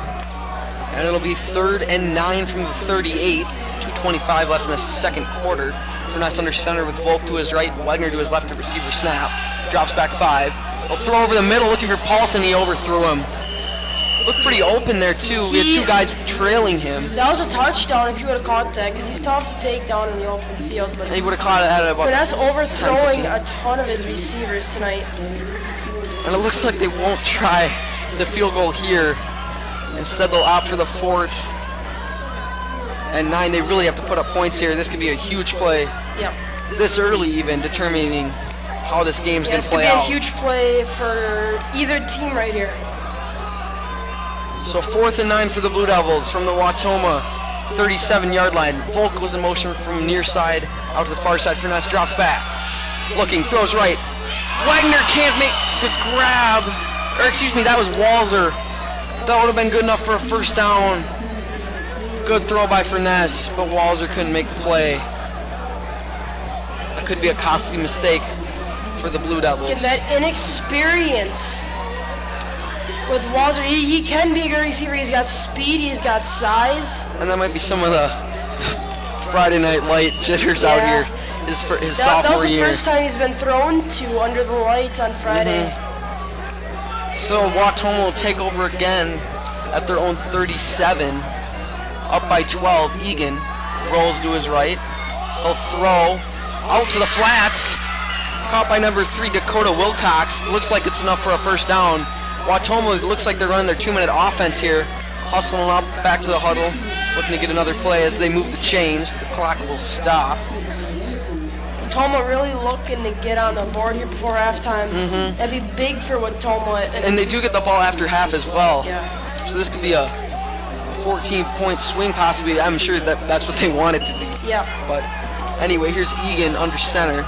And it'll be 3rd and 9 from the 38. 2:25 left in the second quarter. Finesse under center with Volk to his right, Wagner to his left to receiver snap. Drops back 5. He'll throw over the middle looking for Paulson. He overthrew him. Looked pretty open there too. We had 2 guys trailing him. That was a touchdown if you would have caught that, because he's tough to take down in the open field. But and he would have caught it at about Finesse overthrowing 10, a ton of his receivers tonight. And it looks like they won't try the field goal here. Instead they'll opt for the 4th and 9. They really have to put up points here. This could be a huge play. Yeah. This early even, determining how this game's going to play out. This could be a huge play for either team right here. So 4th and 9 for the Blue Devils from the Wautoma 37-yard line. Volk was in motion from near side out to the far side. Finesse drops back. Looking, throws right. Wagner can't make the grab. Or excuse me, that was Walzer. That would have been good enough for a first down. Good throw by Finesse, but Walzer couldn't make the play. That could be a costly mistake for the Blue Devils. And that inexperience with Walzer, he can be a good receiver. He's got speed, he's got size. And that might be some of the Friday Night Light jitters out here. His sophomore year. That was the first time he's been thrown to under the lights on Friday. So Wautoma will take over again at their own 37. Up by 12. Egan rolls to his right. He'll throw out to the flats. Caught by number 3, Dakota Wilcox. Looks like it's enough for a first down. Wautoma looks like they're running their 2-minute offense here. Hustling up back to the huddle. Looking to get another play as they move the chains. The clock will stop. Wautoma really looking to get on the board here before halftime. That'd be big for Wautoma. And they do get the ball after half as well. Yeah. So this could be a 14-point swing possibly. I'm sure that's what they want it to be. Yeah. But anyway, here's Egan under center.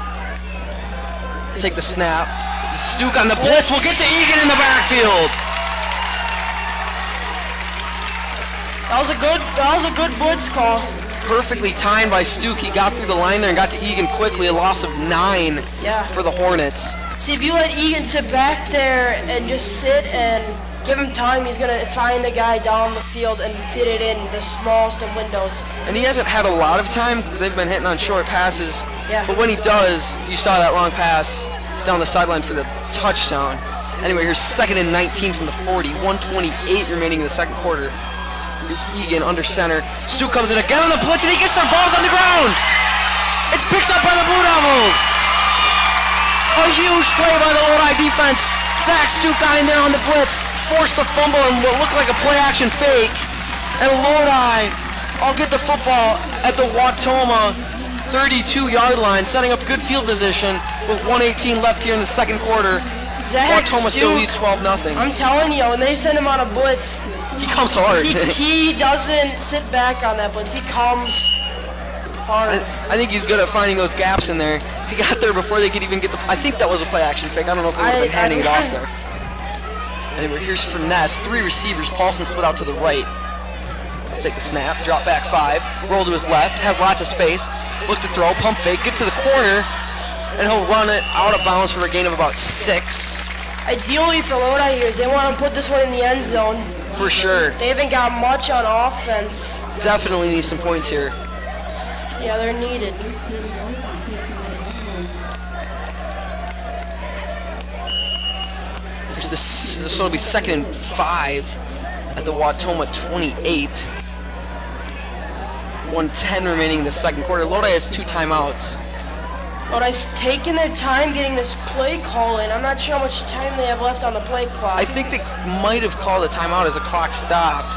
Take the snap. Stuke on the blitz. We'll get to Egan in the backfield. That was a good blitz call. Perfectly timed by Stuke. He got through the line there and got to Egan quickly. A loss of 9 for the Hornets. See, if you let Egan sit back there and just sit and give him time, he's going to find a guy down the field and fit it in the smallest of windows. And he hasn't had a lot of time. They've been hitting on short passes. Yeah. But when he does, you saw that long pass down the sideline for the touchdown. Anyway, here's 2nd and 19 from the 40. 1:28 remaining in the second quarter. It's Egan under center. Stu comes in again on the blitz and he gets their balls on the ground. It's picked up by the Blue Devils. A huge play by the Lodi defense. Zach Stu got in there on the blitz, forced the fumble and what looked like a play-action fake. And Lodi, I'll get the football at the Wautoma 32-yard line, setting up good field position with 1:18 left here in the second quarter. Wautoma still leads 12-0. I'm telling you, when they send him on a blitz, he comes hard. He doesn't sit back on that blitz. He comes hard. I think he's good at finding those gaps in there. He got there before they could even get the... I think that was a play-action fake. I don't know if they would have been handing it off there. Anyway, here's Finesse. 3 receivers. Paulson split out to the right. Take the snap. Drop back 5. Roll to his left. Has lots of space. Look to throw. Pump fake. Get to the corner. And he'll run it out of bounds for a gain of about 6. Ideally for Lodi here is they want to put this one in the end zone. For sure. They haven't got much on offense. Definitely need some points here. Yeah, they're needed. So it'll be 2nd and 5 at the Wautoma 28. 1:10 remaining in the second quarter. Lodi has 2 timeouts. Lodi's taking their time getting this play call in. I'm not sure how much time they have left on the play clock. I think they might have called a timeout as the clock stopped.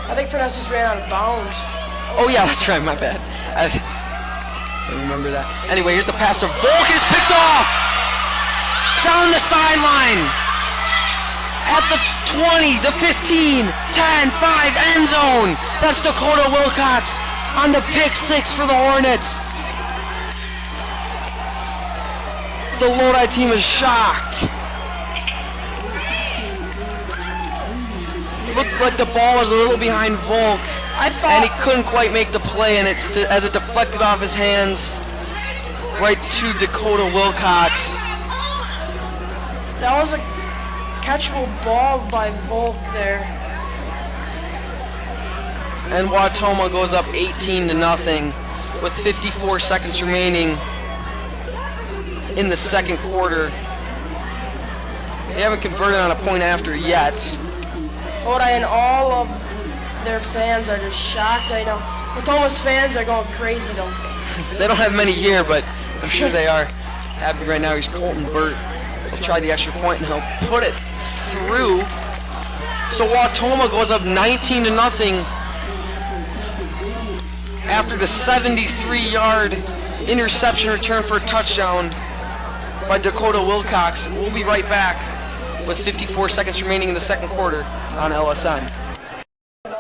I think Finesse just ran out of bounds. Oh yeah, that's right, my bad. I remember that. Anyway, here's the pass to Volk. It's picked off! Down the sideline! at the 20, the 15, 10, 5, end zone. That's Dakota Wilcox on the pick six for the Hornets. The Lodi team is shocked. Looked like the ball was a little behind Volk, and he couldn't quite make the play, and as it deflected off his hands right to Dakota Wilcox. That was a catchable ball by Volk there. And Wautoma goes up 18-0 with 54 seconds remaining in the second quarter. They haven't converted on a point after yet. Lodi and all of their fans are just shocked right now. Wautoma's fans are going crazy though. They don't have many here, but I'm sure they are happy right now. Here's Colton Burt. He'll try the extra point and he'll put it through. So Wautoma goes up 19-0 after the 73-yard interception return for a touchdown by Dakota Wilcox. We'll be right back with 54 seconds remaining in the second quarter on LSN. All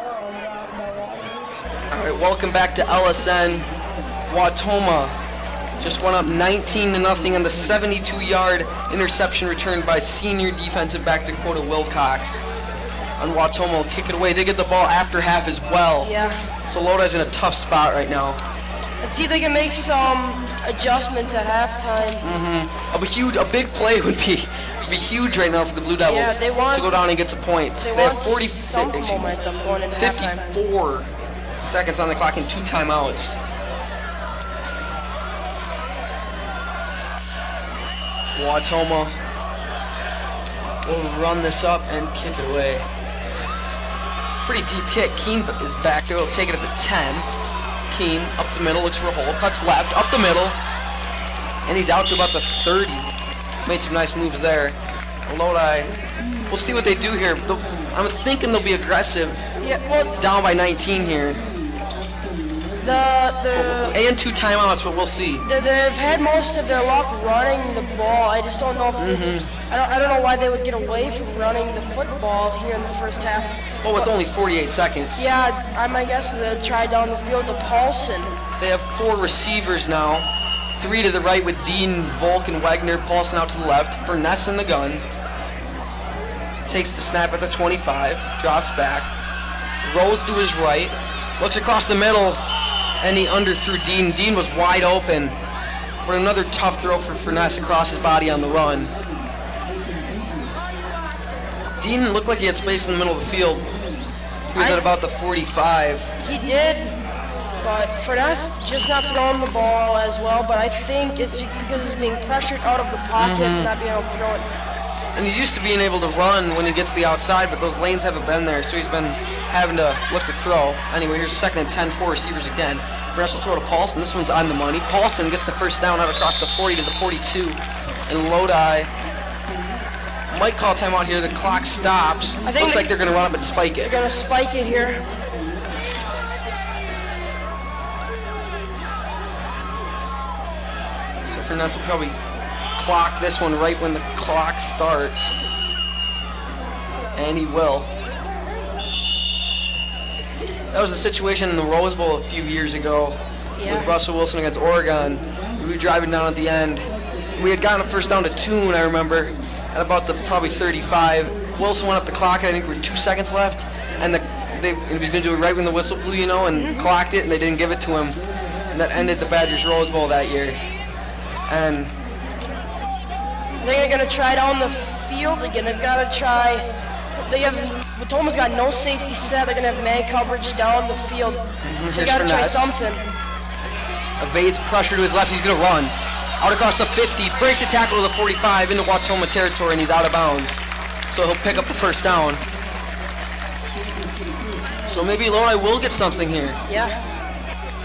right, welcome back to LSN. Wautoma just went up 19-0 on the 72-yard interception returned by senior defensive back Dakota Wilcox. And Wautoma will kick it away. They get the ball after half as well. Yeah. So Lodi's in a tough spot right now. Let's see if they can make some adjustments at halftime. A big play would be huge right now for the Blue Devils. Yeah, they want to go down and get some points. They have want 40 some momentum going into halftime. 54 seconds on the clock and 2 timeouts. Wautoma will run this up and kick it away. Pretty deep kick. Keene is back there. He'll take it at the 10. Keene up the middle, looks for a hole, cuts left, up the middle, and he's out to about the 30. Made some nice moves there. Lodi, we'll see what they do here. I'm thinking they'll be aggressive. Yeah, well, Down by 19 here. And 2 timeouts, but we'll see. They've had most of their luck running the ball. I just don't know if I don't know why they would get away from running the football here in the first half. Well, with only 48 seconds. Yeah, my guess is they'll try down the field to Paulson. They have 4 receivers now. 3 to the right with Dean, Volk, and Wagner. Paulson out to the left. Furness in the gun. Takes the snap at the 25. Drops back. Rolls to his right. Looks across the middle. And he underthrew Dean. Dean was wide open. But another tough throw for Furness across his body on the run. Dean looked like he had space in the middle of the field. He was at about the 45. He did, but Furness just not throwing the ball as well. But I think it's because he's being pressured out of the pocket and not being able to throw it. And he's used to being able to run when he gets to the outside, but those lanes haven't been there, so he's been having to look to throw. Anyway, here's 2nd and 10, 4 receivers again. Furness will throw to Paulson. This one's on the money. Paulson gets the first down out across the 40 to the 42. And Lodi might call timeout here. The clock stops. Looks like they're going to run up and spike it. They're going to spike it here. So Furness will probably clock this one right when the clock starts. And he will. That was a situation in the Rose Bowl a few years ago with Russell Wilson against Oregon. We were driving down at the end. We had gotten a first down to Toon, I remember, at about the probably 35. Wilson went up the clock, I think there were 2 seconds left, and he was going to do it right when the whistle blew, and clocked it, and they didn't give it to him. And that ended the Badgers Rose Bowl that year. And I think they're going to try down the field again. They've got to try. Wautoma's got no safety set. They're going to have man coverage down the field. So they got to try something. Evades pressure to his left. He's going to run. Out across the 50. Breaks a tackle to the 45 into Wautoma territory, and he's out of bounds. So he'll pick up the first down. So maybe Lodi will get something here. Yeah.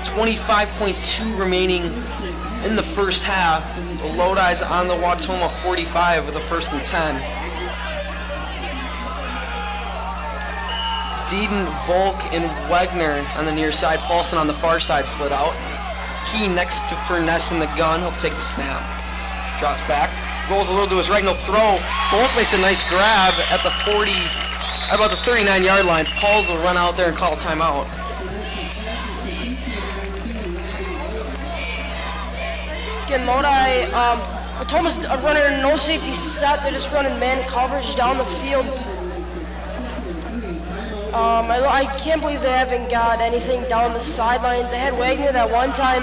25.2 remaining in the first half. Lodi's on the Wautoma 45 with a 1st and 10. Deeden, Volk, and Wagner on the near side. Paulson on the far side split out. Key next to Furness in the gun. He'll take the snap. Drops back. rolls a little to his right, no throw. Folk makes a nice grab at the 40, about the 39-yard line. Pauls will run out there and call a timeout. Again, Lodi, Wautoma's running a no safety set. They're just running man coverage down the field. I can't believe they haven't got anything down the sideline. They had Wagner that one time.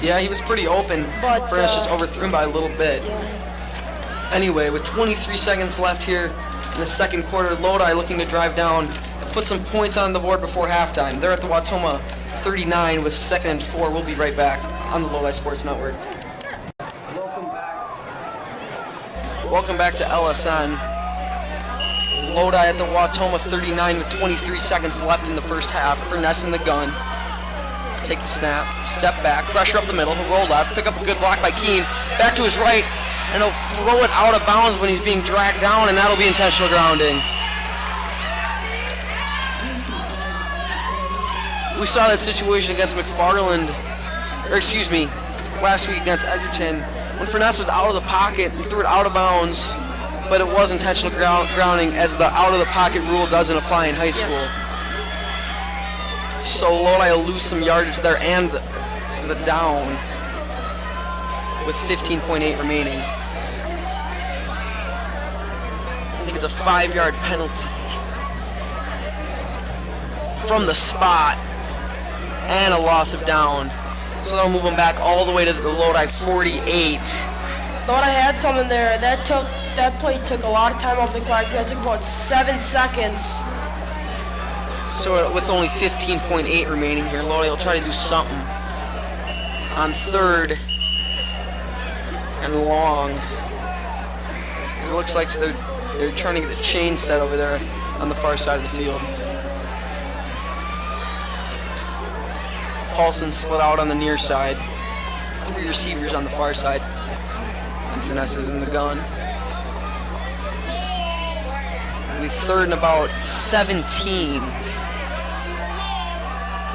Yeah, he was pretty open. But Furness just overthrew him by a little bit. Yeah. Anyway, with 23 seconds left here in the second quarter, Lodi looking to drive down and put some points on the board before halftime. They're at the Wautoma 39 with 2nd and 4. We'll be right back on the Lodi Sports Network. Welcome back to LSN. Lodi at the Wautoma 39 with 23 seconds left in the first half. Furness in the gun. Take the snap, step back, pressure up the middle, he'll roll left, pick up a good block by Keene, back to his right, and he'll throw it out of bounds when he's being dragged down, and that'll be intentional grounding. We saw that situation against McFarland, last week against Edgerton, when Furness was out of the pocket and threw it out of bounds, but it was intentional grounding, as the out-of-the-pocket rule doesn't apply in high school. Yes. So Lodi will lose some yardage there and the down with 15.8 remaining. I think it's a 5-yard penalty from the spot and a loss of down. So they'll move them back all the way to the Lodi 48. Lodi had something there. That play took a lot of time off the clock. That took about 7 seconds. So with only 15.8 remaining here, Lodi will try to do something on 3rd and long. It looks like they're trying to get the chain set over there on the far side of the field. Paulson split out on the near side. 3 receivers on the far side. And Furness is in the gun. It'll be 3rd and about 17.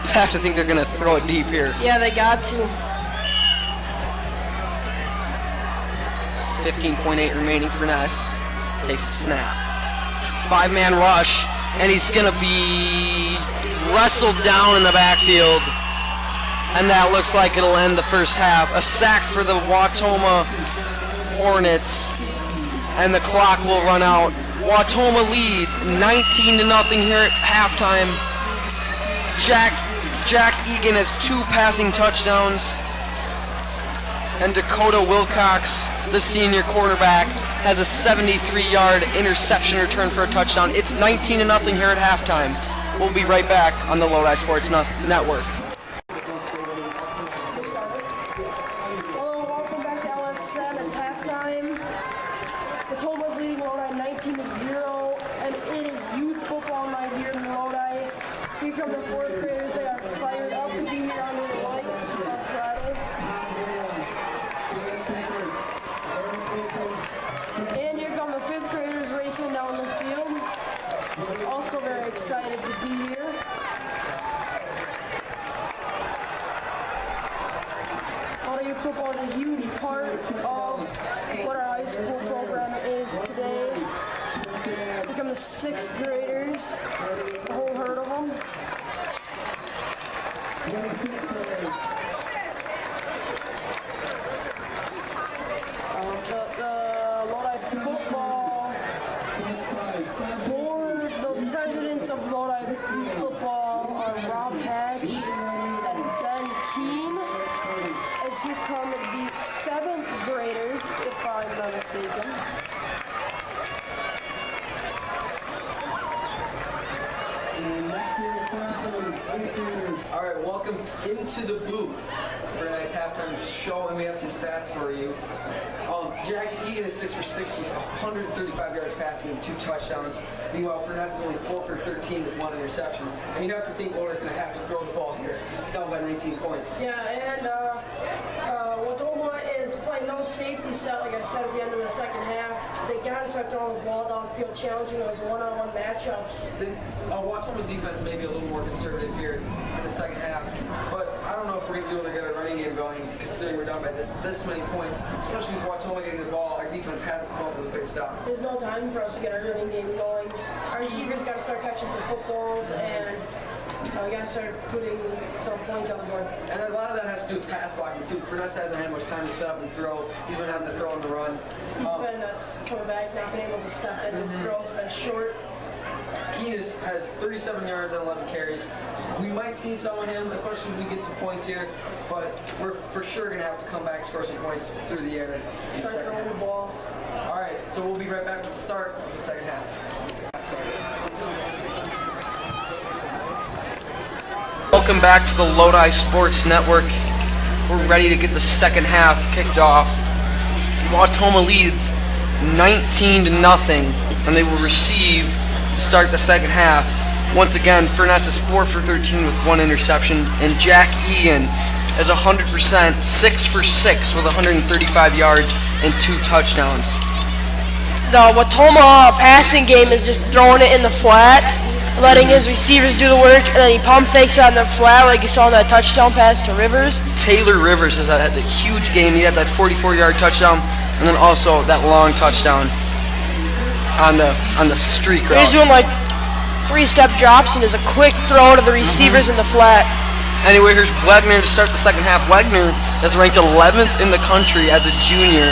You have to think they're going to throw it deep here. Yeah, they got to. 15.8 remaining. Furness takes the snap. 5-man rush, and he's going to be wrestled down in the backfield. And that looks like it'll end the first half. A sack for the Wautoma Hornets, and the clock will run out. Wautoma leads 19-0 here at halftime. Jack Egan has 2 passing touchdowns, and Dakota Wilcox, the senior quarterback, has a 73-yard interception return for a touchdown. It's 19-0 here at halftime. We'll be right back on the Lodi Sports Network. Hello, welcome back to LSN. It's halftime. Wautoma's leading Lodi 19-0, and it is youth football night here in Lodi. Here come the 4th graders. They are fired up to be here under the lights on Friday. And here come the 5th graders racing down the field. Also very excited to be here. Lodi youth football is a huge part of what our high school program is today. Here come the 6th graders, a whole herd of them. The Lodi football board, the presidents of Lodi youth football are Rob Hatch and Ben Keene. As here come the 7th graders, if I'm not mistaken. All right, welcome into the booth for tonight's halftime show, and we have some stats for you. Jack Egan is 6 for 6 with 135 yards passing and 2 touchdowns. Meanwhile, Furness is only 4 for 13 with 1 interception. And you have to think Lodi's going to have to throw the ball here, down by 19 points. Yeah, and Wautoma is playing no safety reset, like I said, at the end of the second half. They got to start throwing the ball downfield, challenging those one-on-one matchups. Wautoma's defense may be a little more conservative here in the second half, but I don't know if we're going to be able to get a running game going, considering we're down by this many points, especially with Wautoma getting the ball. Our defense has to come up with a big stop. There's no time for us to get our running game going. Our receivers got to start catching some footballs, and we got to start putting some points on the board. And a lot of that has to do with pass blocking, too. Furness hasn't had much time to set up and throw. He's been having to throw on the run. He's been coming back, not been able to step in. His throws have been short. Keene has 37 yards on 11 carries. So we might see some of him, especially if we get some points here. But we're for sure going to have to come back and score some points through the air. Start throwing the ball. All right, so we'll be right back with the start of the second half. Welcome back to the Lodi Sports Network. We're ready to get the second half kicked off. Wautoma leads 19-0, and they will receive to start the second half. Once again, Furness is 4 for 13 with 1 interception, and Jack Egan is 100%, 6 for 6 with 135 yards and 2 touchdowns. The Wautoma passing game is just throwing it in the flat, letting his receivers do the work, and then he pump fakes on the flat like you saw in that touchdown pass to Rivers. Taylor Rivers has had a huge game. He had that 44-yard touchdown, and then also that long touchdown on the streak route. He's doing like 3-step drops and there's a quick throw to the receivers in the flat. Anyway, here's Wegner to start the second half. Wegner is ranked 11th in the country as a junior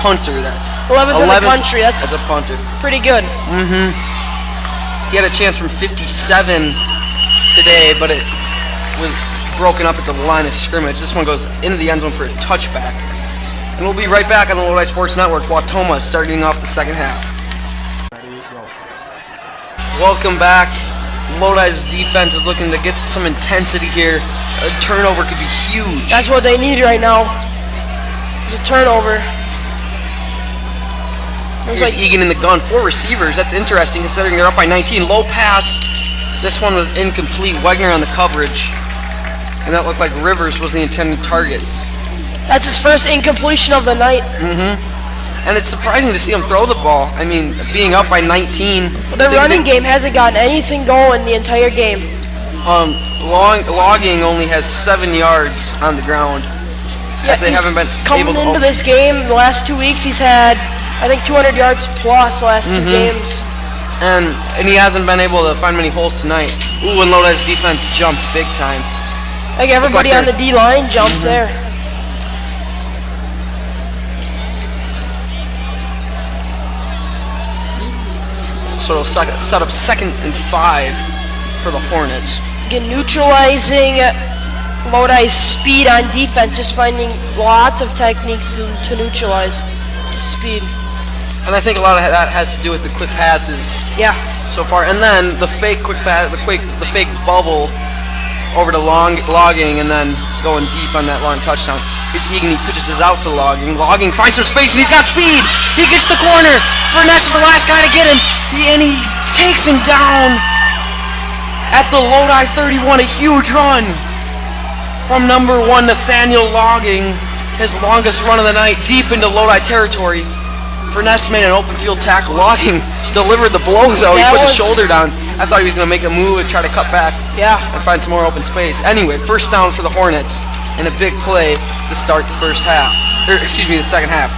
punter. 11th in the country. That's as a punter. Pretty good. He had a chance from 57 today, but it was broken up at the line of scrimmage. This one goes into the end zone for a touchback. And we'll be right back on the Lodi Sports Network. Wautoma starting off the second half. Welcome back. Lodi's defense is looking to get some intensity here. A turnover could be huge. That's what they need right now. It's a turnover. Here's Egan in the gun. 4 receivers. That's interesting considering they're up by 19. Low pass. This one was incomplete. Wegner on the coverage. And that looked like Rivers was the intended target. That's his first incompletion of the night. And it's surprising to see him throw the ball. I mean, being up by 19. The running game hasn't gotten anything going the entire game. Logging only has 7 yards on the ground. Yeah, as they haven't been able to coming into this game, the last 2 weeks, he's had, I think, 200 yards plus the last 2 games. And he hasn't been able to find many holes tonight. Ooh, and Lodi's defense jumped big time. Like everybody on the D-line jumped there. So it'll set up 2nd and 5 for the Hornets. Again, neutralizing Lodi's speed on defense, just finding lots of techniques to neutralize speed. And I think a lot of that has to do with the quick passes. Yeah. So far, and then the fake quick pass, the fake bubble over to Logging, and then going deep on that long touchdown. Here's Egan. He pitches it out to Logging. Logging finds some space, and he's got speed. He gets the corner. Furness is the last guy to get him, and he takes him down at the Lodi 31. A huge run from number 1 Nathaniel Logging, his longest run of the night, deep into Lodi territory. Furness made an open field tackle. Logging delivered the blow, though. He put his shoulder down. I thought he was going to make a move and try to cut back and find some more open space. Anyway, first down for the Hornets and a big play to start the the second half.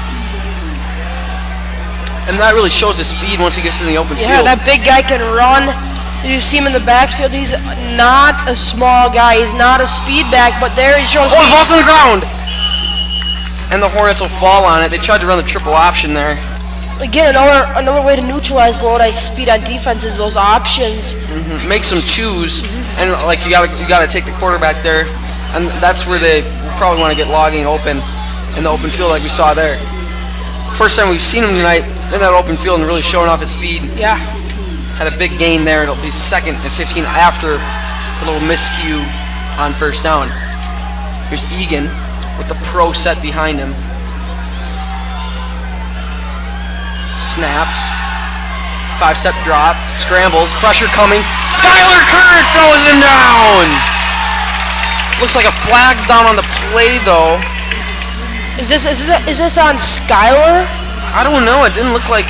And that really shows his speed once he gets in the open field. Yeah, that big guy can run. You see him in the backfield. He's not a small guy. He's not a speed back, but there he shows speed. Oh, the ball's on the ground! And the Hornets will fall on it. They tried to run the triple option there. Again, another way to neutralize Lodi's speed on defense is those options. Makes them choose, and like you gotta take the quarterback there, and that's where they probably want to get Logging open in the open field, like we saw there. First time we've seen him tonight in that open field and really showing off his speed. Yeah. Had a big gain there. It'll be 2nd and 15 after the little miscue on first down. Here's Egan with the pro set behind him. Snaps. 5-step drop. Scrambles. Pressure coming. Skylar Kurt throws him down! Looks like a flag's down on the play, though. Is this on Skylar? I don't know. It didn't look like.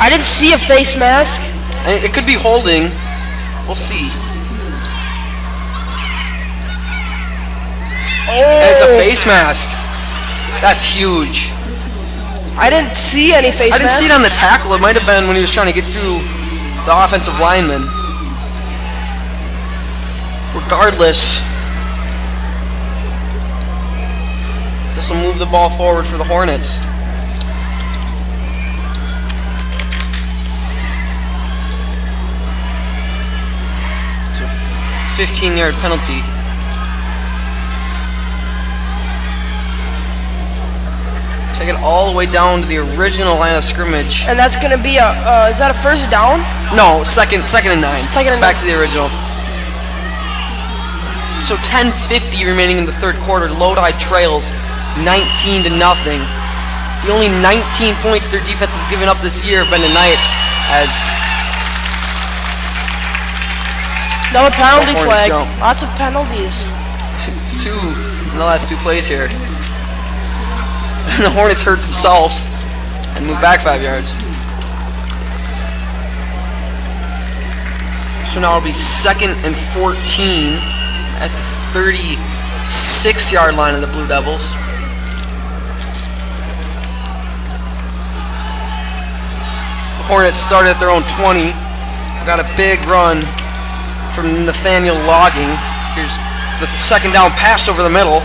I didn't see a face mask. It could be holding. We'll see. Oh. And it's a face mask. That's huge. I didn't see any face mask. I didn't see it on the tackle. It might have been when he was trying to get through the offensive lineman. Regardless, this will move the ball forward for the Hornets. It's a 15-yard penalty. Take it all the way down to the original line of scrimmage. And that's going to be is that a first down? No, second and 9. Back to the original. So 10:50 remaining in the third quarter. Lodi trails 19-0. The only 19 points their defense has given up this year have been tonight as another penalty flag. Jump. Lots of penalties. 2 in the last 2 plays here. And the Hornets hurt themselves and move back 5 yards. So now it'll be 2nd and 14 at the 36-yard line of the Blue Devils. The Hornets started at their own 20. Got a big run from Nathaniel Logging. Here's the second down pass over the middle.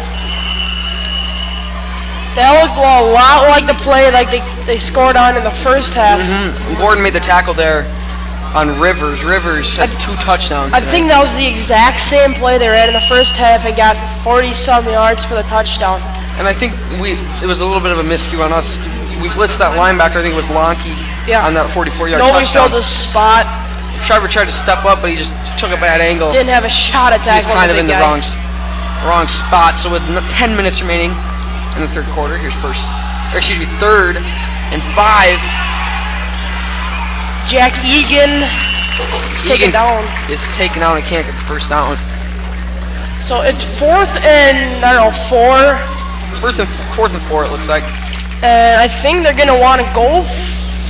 That looked a lot like the play like they scored on in the first half. Mm-hmm. Gordon made the tackle there on Rivers. Rivers has 2 touchdowns I think that was the exact same play they ran in the first half and got 40-some yards for the touchdown. And I think it was a little bit of a miscue on us. We blitzed that linebacker. I think it was Lonke on that 44-yard touchdown. Nobody filled the spot. Shriver tried to step up, but he just took a bad angle. Didn't have a shot at tackling. He was kind of in the wrong spot. So with 10 minutes remaining in the third quarter, here's third and 5. Jack Egan is taken down. Is taken down and can't get the first down. So it's 4th and 4. Fourth and 4 it looks like. And I think they're gonna want to go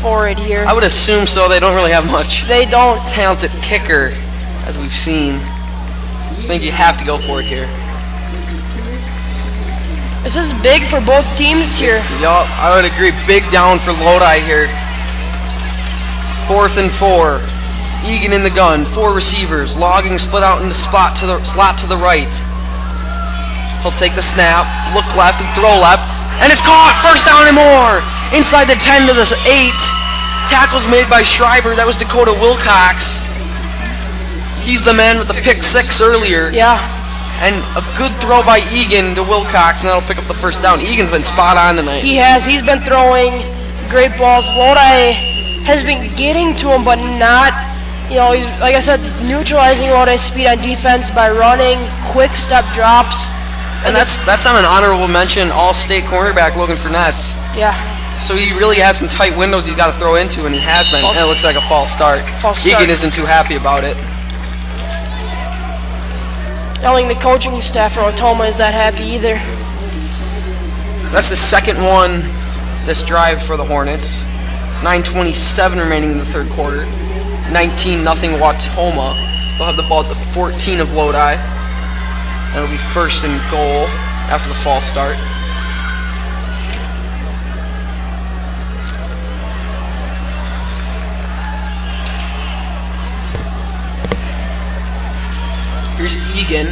for it here. I would assume so. They don't really have much. They don't. Talented kicker, as we've seen. I think you have to go for it here. This is big for both teams here. Yup, I would agree. Big down for Lodi here. 4th and 4. Egan in the gun. 4 receivers. Logging split out in the slot to the right. He'll take the snap, look left, and throw left. And it's caught! First down and more! Inside the 10 to the 8. Tackles made by Schreiber. That was Dakota Wilcox. He's the man with the pick 6 earlier. Yeah. And a good throw by Egan to Wilcox, and that'll pick up the first down. Egan's been spot on tonight. He has. He's been throwing great balls. Lodi has been getting to him, but not, he's, like I said, neutralizing Lodi's speed on defense by running quick step drops. And that's on an honorable mention, all-state cornerback Logan Furness. Yeah. So he really has some tight windows he's got to throw into, and he has been. And it looks like a false start. Egan isn't too happy about it. I don't think the coaching staff for Wautoma is that happy either. That's the second one this drive for the Hornets. 9:27 remaining in the third quarter. 19-0 Wautoma. They'll have the ball at the 14 of Lodi. And it'll be 1st and goal after the false start. Here's Egan.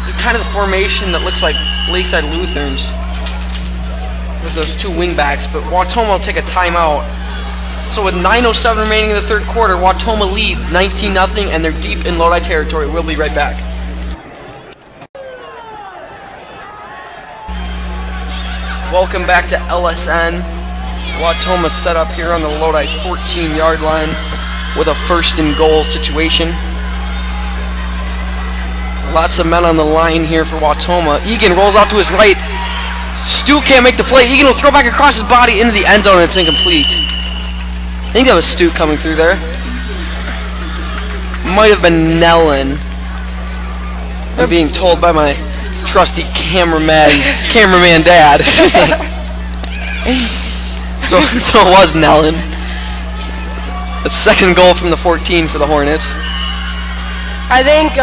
This is kind of the formation that looks like Lakeside Lutherans with those 2 wingbacks, but Wautoma will take a timeout. So with 9:07 remaining in the third quarter, Wautoma leads 19-0, and they're deep in Lodi territory. We'll be right back. Welcome back to LSN. Wautoma set up here on the Lodi 14-yard line with a 1st and goal situation. Lots of men on the line here for Wautoma. Egan rolls out to his right. Stu can't make the play. Egan will throw back across his body into the end zone, and it's incomplete. I think that was Stu coming through there. Might have been Nellen. I'm being told by my trusty cameraman dad. so it was Nellen. A second goal from the 14 for the Hornets. I think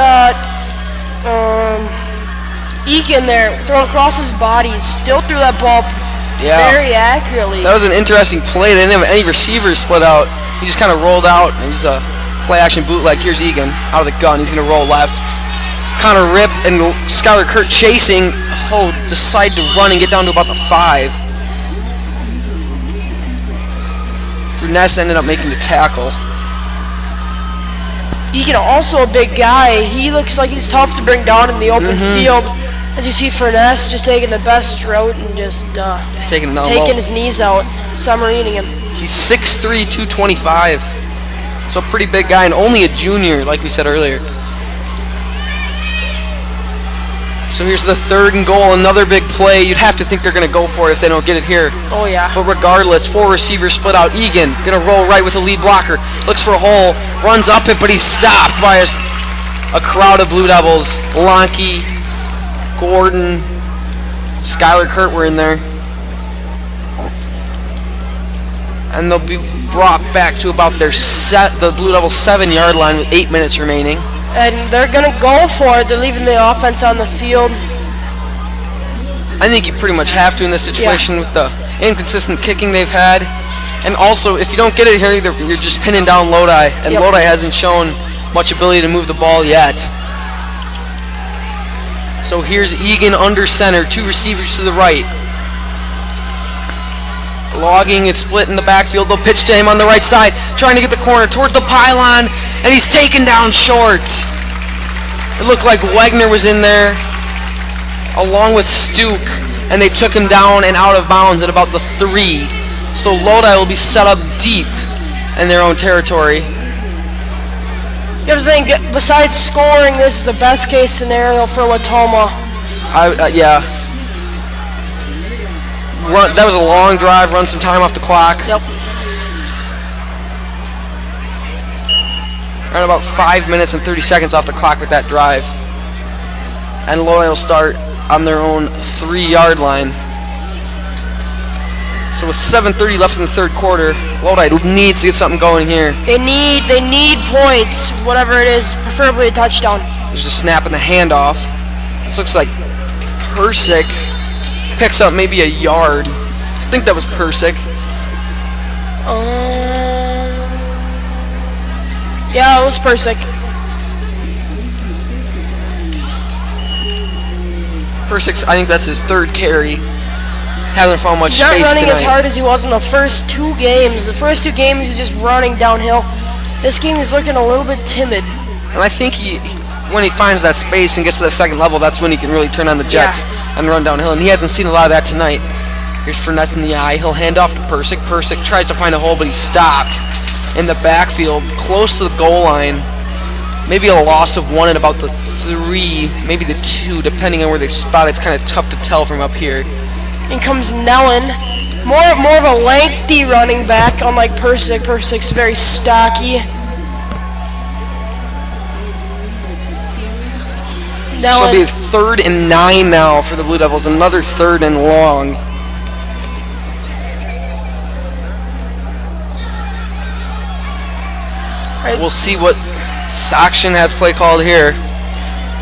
Egan there, throwing across his body, still threw that ball very accurately. That was an interesting play. They didn't have any receivers split out. He just kind of rolled out. It was a play-action bootleg. Here's Egan out of the gun. He's going to roll left. Connor Rip and Skylar Kurt chasing. Decide to run and get down to about the 5. Funess ended up making the tackle. Egan, also a big guy. He looks like he's tough to bring down in the open field. As you see, Furness just taking the best route and just taking his knees out, submarining him. He's 6'3", 225. So a pretty big guy and only a junior, like we said earlier. So here's the 3rd and goal, another big play. You'd have to think they're going to go for it if they don't get it here. Oh, yeah. But regardless, 4 receivers split out. Egan going to roll right with a lead blocker. Looks for a hole, runs up it, but he's stopped by a crowd of Blue Devils. Lonke, Gordon, Skylar Kurt were in there. And they'll be brought back to about the Blue Devils 7-yard line with 8 minutes remaining. And they're going to go for it. They're leaving the offense on the field. I think you pretty much have to in this situation with the inconsistent kicking they've had. And also, if you don't get it here, you're just pinning down Lodi. And Lodi hasn't shown much ability to move the ball yet. So here's Egan under center. 2 receivers to the right. Logging is split in the backfield. They'll pitch to him on the right side, trying to get the corner towards the pylon, and he's taken down short. It looked like Wagner was in there, along with Stuke, and they took him down and out of bounds at about the 3. So Lodi will be set up deep in their own territory. You have to think, besides scoring, this is the best case scenario for Wautoma. Yeah. That was a long drive, run some time off the clock. Yep. Around about 5 minutes and 30 seconds off the clock with that drive. And Lodi will start on their own 3-yard line. So with 7:30 left in the 3rd quarter, Lodi needs to get something going here. They need points, whatever it is, preferably a touchdown. There's a snap and the handoff. This looks like Persick picks up maybe a yard. I think that was Persick. Yeah, it was Persick. Persick's, I think that's his 3rd carry. Hasn't found much He's space not running tonight. as hard as he was in the first 2 games. The first 2 games he's just running downhill. This game he's looking a little bit timid. And I think when he finds that space and gets to the 2nd level, that's when he can really turn on the jets and run downhill. And he hasn't seen a lot of that tonight. Here's Furness in the eye. He'll hand off to Persick. Persick tries to find a hole, but he's stopped in the backfield, close to the goal line. Maybe a loss of 1 at about the 3, maybe the 2, depending on where they spot it. It's kind of tough to tell from up here. In comes Nellen. More of a lengthy running back, unlike Persick. Persick's very stocky. It'll be 3rd and 9 now for the Blue Devils. Another 3rd and long. Right. We'll see what Sakshan has play called here.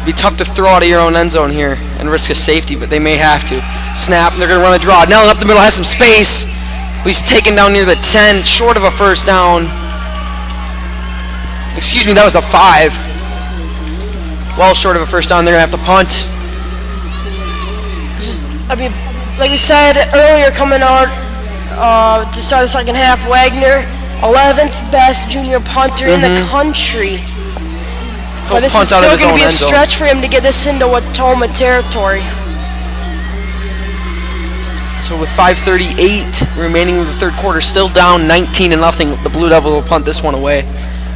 Be tough to throw out of your own end zone here and risk a safety, but they may have to. Snap, and they're going to run a draw. Nellen up the middle has some space. But he's taken down near the 10, short of a 1st down. Excuse me, that was a 5. Well short of a 1st down. They're going to have to punt. I mean, like we said earlier, coming out to start the 2nd half, Wagner, 11th best junior punter in the country. But this is still going to be a stretch for him to get this into Wautoma territory. So with 5:38 remaining in the 3rd quarter, still down 19-0, the Blue Devils will punt this one away.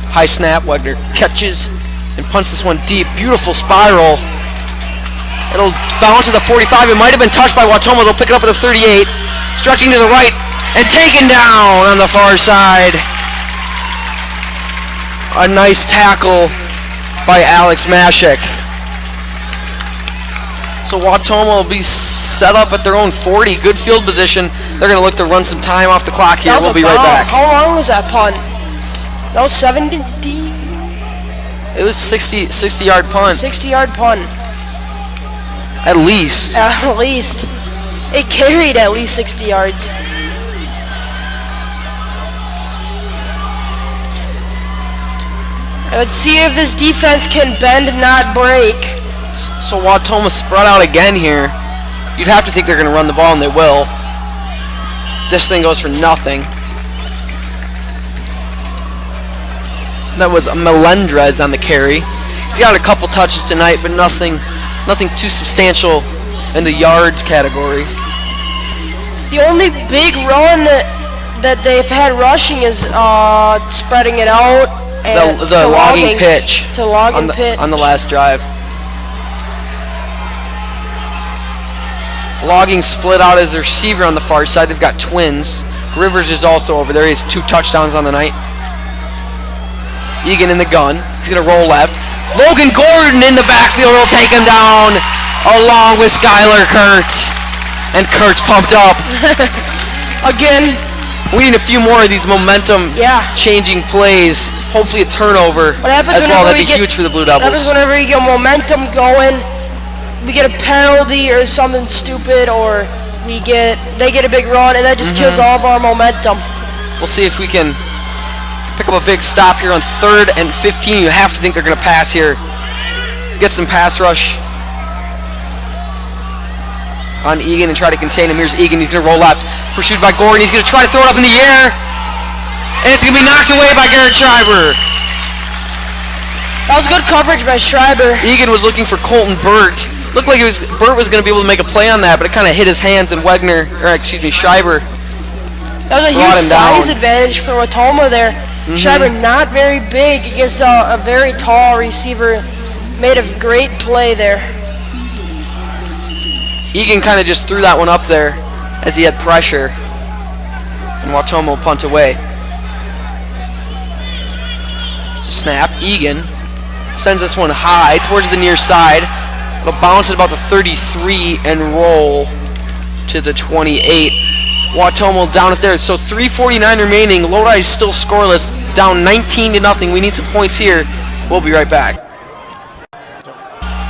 High snap, Wagner catches and punts this one deep. Beautiful spiral. It'll bounce to the 45. It might have been touched by Wautoma. They'll pick it up at the 38. Stretching to the right and taken down on the far side. A nice tackle by Alex Mashek. So Wautoma will be set up at their own 40. Good field position. They're going to look to run some time off the clock here. We'll be right back. How long was that punt? That was 70. It was 60-yard punt. 60-yard punt. At least. At least. It carried at least 60 yards. Let's see if this defense can bend and not break. So Wautoma spread out again here. You'd have to think they're going to run the ball, and they will. This thing goes for nothing. That was Melendrez on the carry. He's got a couple touches tonight, but nothing too substantial in the yards category. The only big run that they've had rushing is spreading it out and the logging pitch on the last drive. Logging split out as a receiver on the far side. They've got twins. Rivers is also over there. He has 2 touchdowns on the night. Egan in the gun. He's going to roll left. Logan Gordon in the backfield will take him down along with Skylar Kurtz. And Kurtz pumped up. Again. We need a few more of these momentum-changing plays. Hopefully a turnover as well. That'd be huge for the Blue Devils. What happens whenever you get momentum going? We get a penalty or something stupid, or they get a big run, and that just kills all of our momentum. We'll see if we can pick up a big stop here on 3rd and 15. You have to think they're going to pass here. Get some pass rush on Egan and try to contain him. Here's Egan. He's going to roll left. Pursued by Gordon. He's going to try to throw it up in the air, and it's going to be knocked away by Garrett Schreiber. That was good coverage by Schreiber. Egan was looking for Colton Burt. Looked like Burt was going to be able to make a play on that, but it kind of hit his hands, and Schreiber. That was a huge size advantage for Wautoma there. Schreiber not very big against a very tall receiver. Made a great play there. Egan kind of just threw that one up there as he had pressure, and Wautoma will punt away. It's a snap. Egan sends this one high towards the near side. It'll bounce at about the 33 and roll to the 28. Wautoma will down it there. So 3:49 remaining. Lodi is still scoreless, down 19-0. We need some points here. We'll be right back.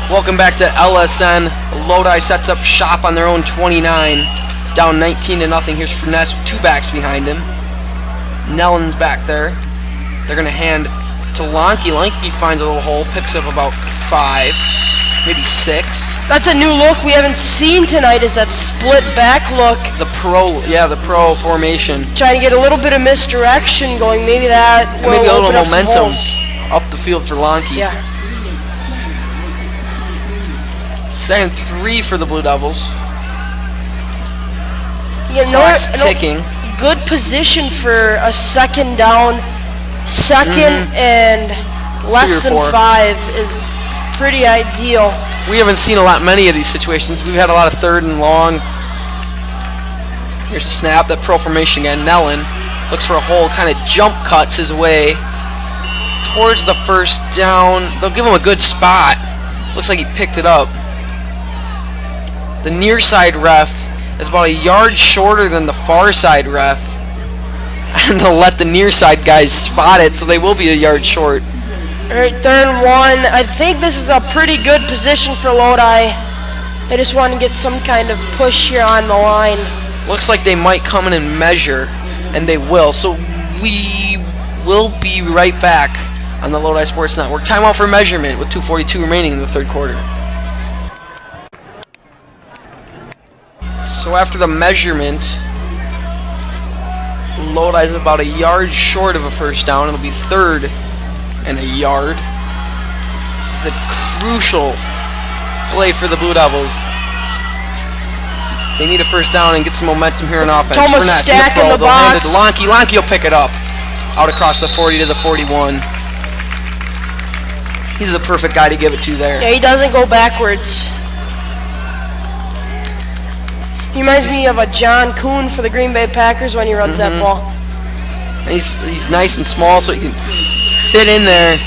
Welcome back to LSN. Lodi sets up shop on their own 29, down 19-0. Here's Finesse with 2 backs behind him. Nellen's back there. They're going to hand to Lanke. Lanke finds a little hole, picks up about 5. Maybe 6. That's a new look we haven't seen tonight, is that split back look. The pro formation. Trying to get a little bit of misdirection going. Maybe that will maybe a little open up momentum up the field for Lanke. Yeah. 2nd and 3 for the Blue Devils. Clock's ticking. Good position for a 2nd down. 2nd and less than 5 is pretty ideal. We haven't seen many of these situations. We've had a lot of 3rd and long. Here's the snap, that pro formation again. Nellen looks for a hole, kind of jump cuts his way towards the 1st down. They'll give him a good spot. Looks like he picked it up. The near side ref is about a yard shorter than the far side ref, and they'll let the near side guys spot it, so they will be a yard short. All right, 3rd and 1. I think this is a pretty good position for Lodi. They just want to get some kind of push here on the line. Looks like they might come in and measure, and they will. So we will be right back on the Lodi Sports Network. Timeout for measurement with 2:42 remaining in the 3rd quarter. So after the measurement, Lodi is about a yard short of a 1st down. It'll be 3rd and a yard. It's the crucial play for the Blue Devils. They need a 1st down and get some momentum here on offense. Thomas stacking the box. Lanke will pick it up out across the 40 to the 41. He's the perfect guy to give it to there. Yeah, he doesn't go backwards. He reminds me of a John Kuhn for the Green Bay Packers when he runs that ball. And he's nice and small, so he can fit in there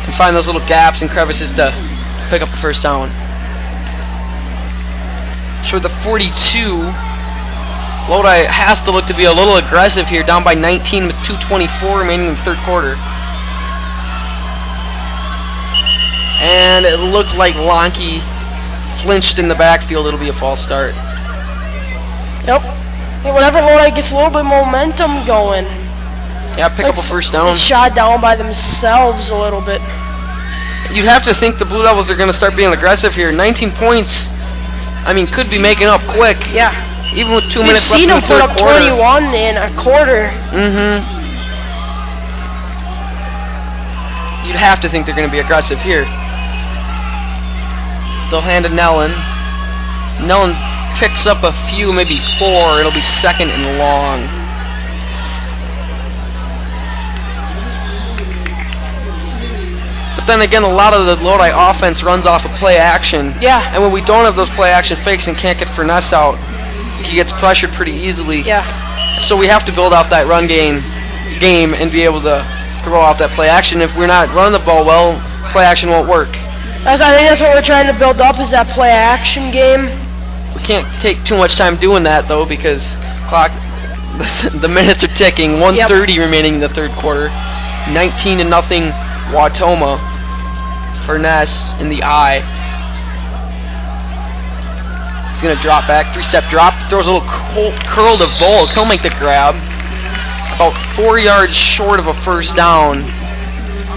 and find those little gaps and crevices to pick up the 1st down. So the 42, Lodi has to look to be a little aggressive here, down by 19 with 2:24 remaining in the third quarter. And it looked like Lonke flinched in the backfield. It'll be a false start. Yep. Hey, whenever Lodi gets a little bit of momentum going, yeah, pick up a first down. It's shot down by themselves a little bit. You'd have to think the Blue Devils are going to start being aggressive here. 19 points, I mean, could be making up quick. Yeah. Even with 2 minutes left You've in the seen them third put up quarter. 21 in a quarter. You'd have to think they're going to be aggressive here. They'll hand to Nellen. Nellen picks up a few, maybe 4. It'll be second and long. But then again, a lot of the Lodi offense runs off of play action. Yeah. And when we don't have those play action fakes and can't get Furness out, he gets pressured pretty easily. Yeah. So we have to build off that run game and be able to throw off that play action. If we're not running the ball well, play action won't work. I think that's what we're trying to build up, is that play action game. We can't take too much time doing that though, because the minutes are ticking. 1:30 remaining in the third quarter. 19-0 Wautoma. Furness in the eye. He's gonna drop back, 3-step drop, throws a little curl to Volk. He'll make the grab. About 4 yards short of a first down.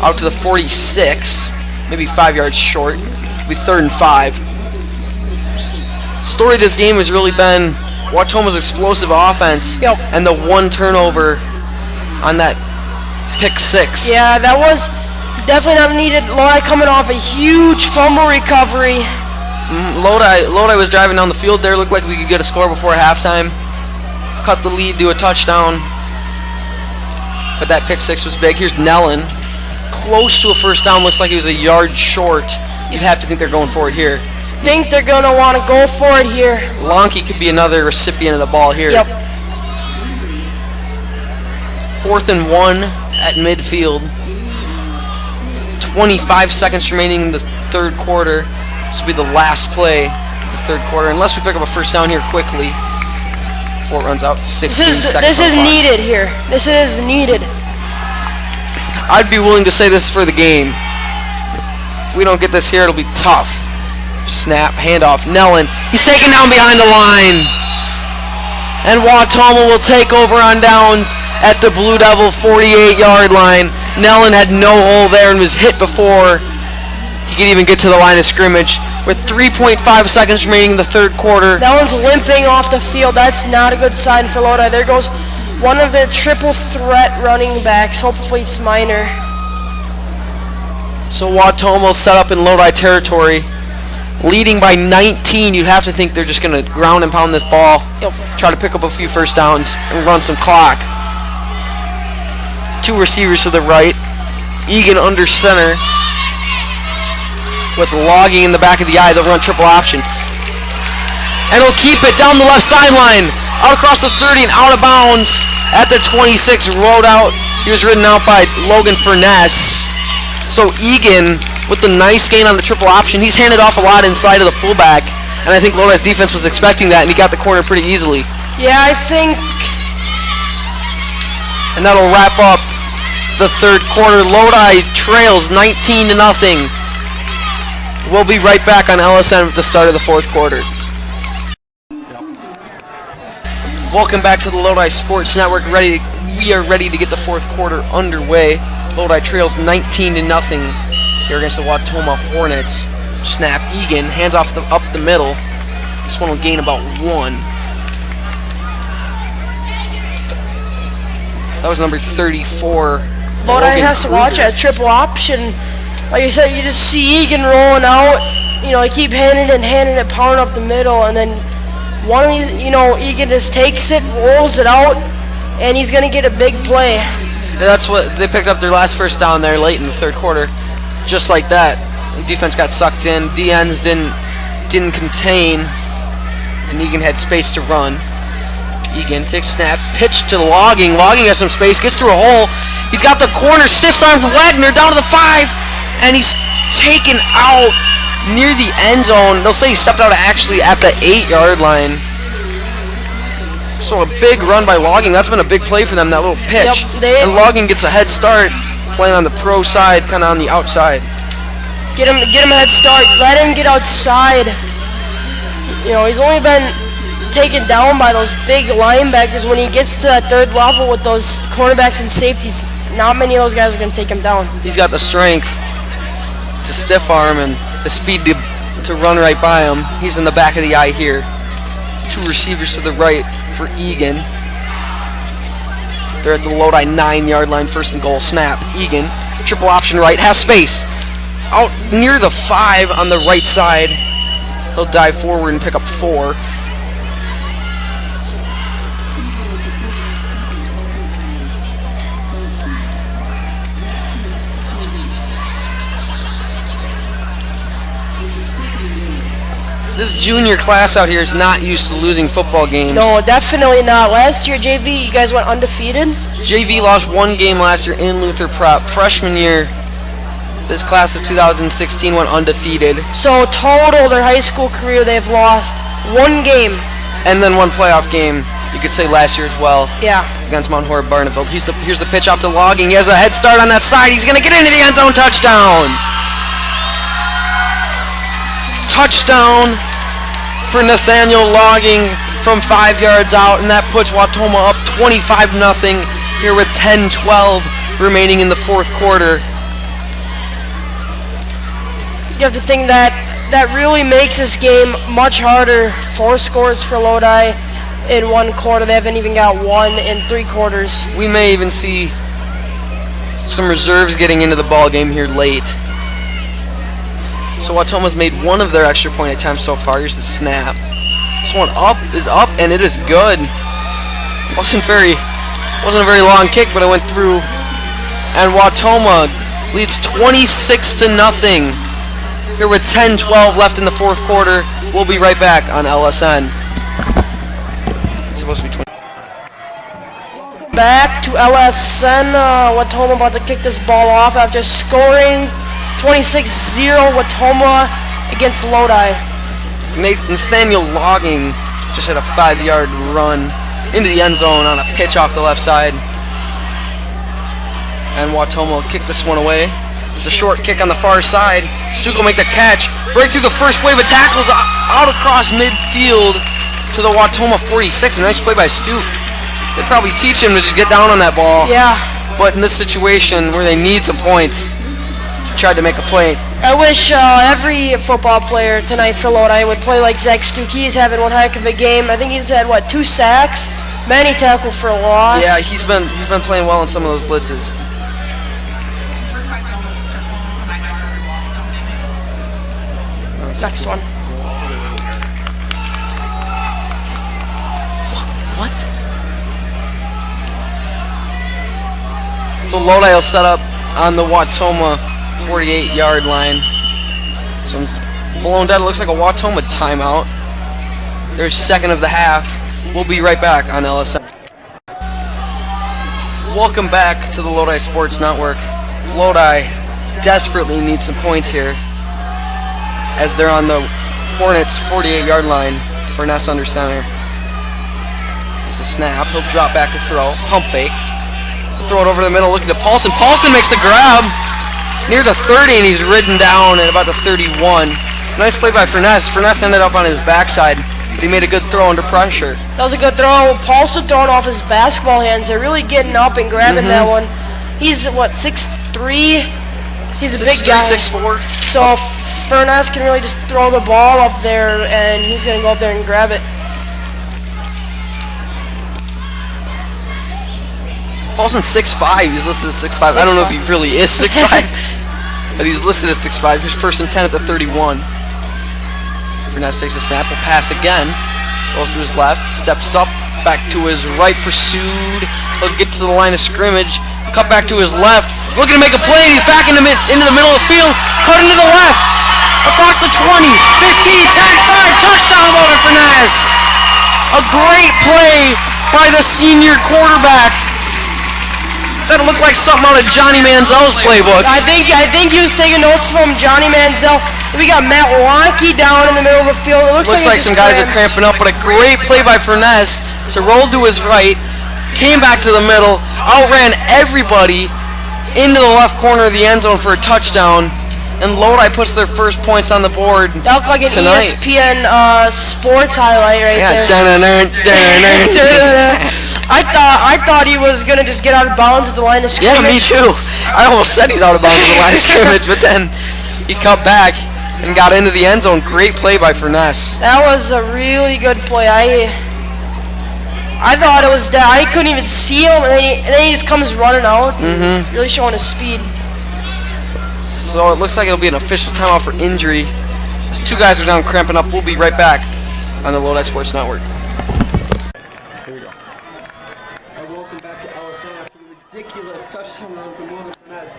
Out to the 46. Maybe 5 yards short. It'll be 3rd and 5. Story of this game has really been Wautoma's explosive offense and the one turnover on that pick 6. Yeah, that was definitely not needed. Lodi coming off a huge fumble recovery. Lodi was driving down the field there. Looked like we could get a score before halftime. Cut the lead to a touchdown. But that pick 6 was big. Here's Nellen. Close to a first down. Looks like he was a yard short. You'd have to think they're going for it here. Think they're going to want to go for it here. Lonke could be another recipient of the ball here. Yep. 4th and 1 at midfield. 25 seconds remaining in the third quarter. This will be the last play of the third quarter, unless we pick up a first down here quickly before it runs out. 16 seconds. This is needed here. This is needed. I'd be willing to say this for the game. If we don't get this here, it'll be tough. Snap, handoff, Nellen. He's taken down behind the line. And Wautoma will take over on downs at the Blue Devil 48-yard line. Nellen had no hole there and was hit before he could even get to the line of scrimmage. With 3.5 seconds remaining in the third quarter. Nellen's limping off the field. That's not a good sign for Lodi. There goes one of their triple threat running backs. Hopefully it's minor. So Wautoma set up in Lodi territory. Leading by 19, you'd have to think they're just going to ground and pound this ball. Try to pick up a few first downs and run some clock. 2 receivers to the right. Egan under center. With logging in the back of the eye, they'll run triple option. And he'll keep it down the left sideline. Out across the 30 and out of bounds at the 26. Rode out. He was ridden out by Logan Furness. So Egan with the nice gain on the triple option. He's handed off a lot inside of the fullback. And I think Lodi's defense was expecting that, and he got the corner pretty easily. Yeah, I think. And that'll wrap up the third quarter. Lodi trails 19-0. We'll be right back on LSN at the start of the fourth quarter. Welcome back to the Lodi Sports Network. We are ready to get the fourth quarter underway. Lodi trails 19-0 here against the Wautoma Hornets. Snap, Egan hands off up the middle. This one will gain about 1. That was number 34. Lodi has to watch that triple option. Like I said, you just see Egan rolling out. You know, he keep handing it, pounding up the middle, and then one of these, Egan just takes it, rolls it out, and he's gonna get a big play. Yeah, that's what they picked up their last first down there late in the third quarter, just like that. The defense got sucked in. DNs didn't contain, and Egan had space to run. Egan takes snap, pitch to Logging. Logging has some space, gets through a hole. He's got the corner, stiffs arm from Wagner down to the 5, and he's taken out near the end zone. They'll say he stepped out actually at the 8-yard line. So a big run by Logging. That's been a big play for them, that little pitch. Yep, and Logging gets a head start playing on the pro side, kind of on the outside. Get him a head start. Let him get outside. You know, he's only been taken down by those big linebackers. When he gets to that third level with those cornerbacks and safeties, not many of those guys are going to take him down. He's got the strength to stiff arm and the speed to run right by him. He's in the back of the eye here. 2 receivers to the right for Egan. They're at the Lodi 9-yard line, 1st and goal. Snap. Egan, triple option right, has space. Out near the 5 on the right side. He'll dive forward and pick up 4. This junior class out here is not used to losing football games. No, definitely not. Last year, JV, you guys went undefeated. JV lost 1 game last year in Luther Prep. Freshman year, this class of 2016 went undefeated. So total, their high school career, they've lost 1 game. And then 1 playoff game, you could say last year as well. Yeah. Against Mount Horeb Barneveld. Here's the pitch off to Logging. He has a head start on that side. He's going to get into the end zone. Touchdown. Touchdown for Nathaniel Logging from 5 yards out, and that puts Wautoma up 25-0 here with 10-12 remaining in the 4th quarter. You have to think that really makes this game much harder. 4 scores for Lodi in 1 quarter. They haven't even got 1 in 3 quarters. We may even see some reserves getting into the ball game here late. So Wautoma's made 1 of their extra point attempts so far. Here's the snap. This one is up, and it is good. Wasn't a very long kick, but it went through. And Wautoma leads 26-0 here with 10-12 left in the 4th quarter. We'll be right back on LSN. It's supposed to be 20. Back to LSN. Wautoma about to kick this ball off after scoring 26-0 Wautoma against Lodi. Nathaniel Logging just had a 5-yard run into the end zone on a pitch off the left side. And Wautoma will kick this one away. It's a short kick on the far side. Stuk will make the catch. Break through the first wave of tackles out across midfield to the Wautoma 46. A nice play by Stuk. They probably teach him to just get down on that ball. Yeah. But in this situation where they need some points, tried to make a play. I wish every football player tonight for Lodi would play like Zach Stuk. He's having one heck of a game. I think he's had 2 sacks, many tackle for a loss. Yeah, he's been playing well in some of those blitzes. Next one. What? So Lodi will set up on the Wautoma 48-yard line. Someone's blown dead. It looks like a Wautoma timeout. Their 2nd of the half. We'll be right back on LSN. Welcome back to the Lodi Sports Network. Lodi desperately needs some points here as they're on the Hornets 48-yard line for Ness under center. There's a snap. He'll drop back to throw. Pump fakes. Throw it over the middle, looking to Paulson. Paulson makes the grab near the 30, and he's ridden down at about the 31. Nice play by Furness. Furness ended up on his backside, but he made a good throw under pressure. That was a good throw. Paulson throwing off his basketball hands. They're really getting up and grabbing that one. He's, 6'3"? He's a big guy. 6'4". So Furness can really just throw the ball up there, and he's going to go up there and grab it. Paulson's 6'5". He's listed as 6'5". I don't know if he really is 6'5", but he's listed as 6'5". Here's 1st and 10 at the 31. Furness takes a snap. Will pass again. Goes to his left. Steps up. Back to his right. Pursued. He'll get to the line of scrimmage. Cut back to his left. Looking to make a play. And he's back into the middle of the field. Cutting to the left. Across the 20. 15. 10. 5. Touchdown, Lodi Furness. A great play by the senior quarterback. That looked like something out of Johnny Manziel's playbook. I think he was taking notes from Johnny Manziel. We got Matt Wonky down in the middle of the field. It looks like some guys are cramping up, but a great play by Furness. So rolled to his right, came back to the middle, outran everybody into the left corner of the end zone for a touchdown, and Lodi puts their first points on the board that looked like an tonight. ESPN sports highlight right there. I thought he was gonna just get out of bounds at the line of scrimmage. Yeah, me too. I almost said he's out of bounds at the line of scrimmage, but then he cut back and got into the end zone. Great play by Furness. That was a really good play. I thought it was dead. I couldn't even see him, and then he just comes running out, really showing his speed. So it looks like it'll be an official timeout for injury. Those two guys are down cramping up. We'll be right back on the Lodi Sports Network. Here we go. And welcome back to LSN after the ridiculous touchdown run from Furness.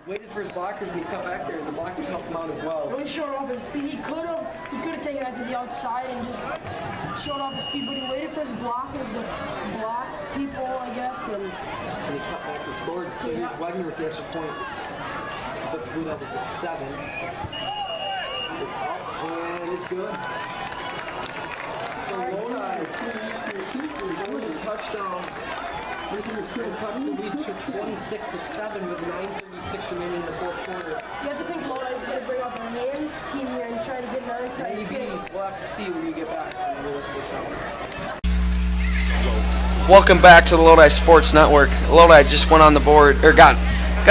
Waited for his blockers and he cut back there, and the blockers helped him out as well. Really showed off his speed. He could have taken that to the outside and just showed off his speed, but he waited for his blockers to block people, I guess, and he cut back and scored. So yeah. Wagner with the extra point. But the Blue Devils to 7. And it's good. So Lodi scored a touchdown. And cuts the lead to 26-7 with 9:36 remaining in the fourth quarter. You have to think Lodi is going to bring out their hands team here and try to get an onside Maybe kick. we'll have to see when we get back. Welcome back to the Lodi Sports Network. Lodi just went on the board, or got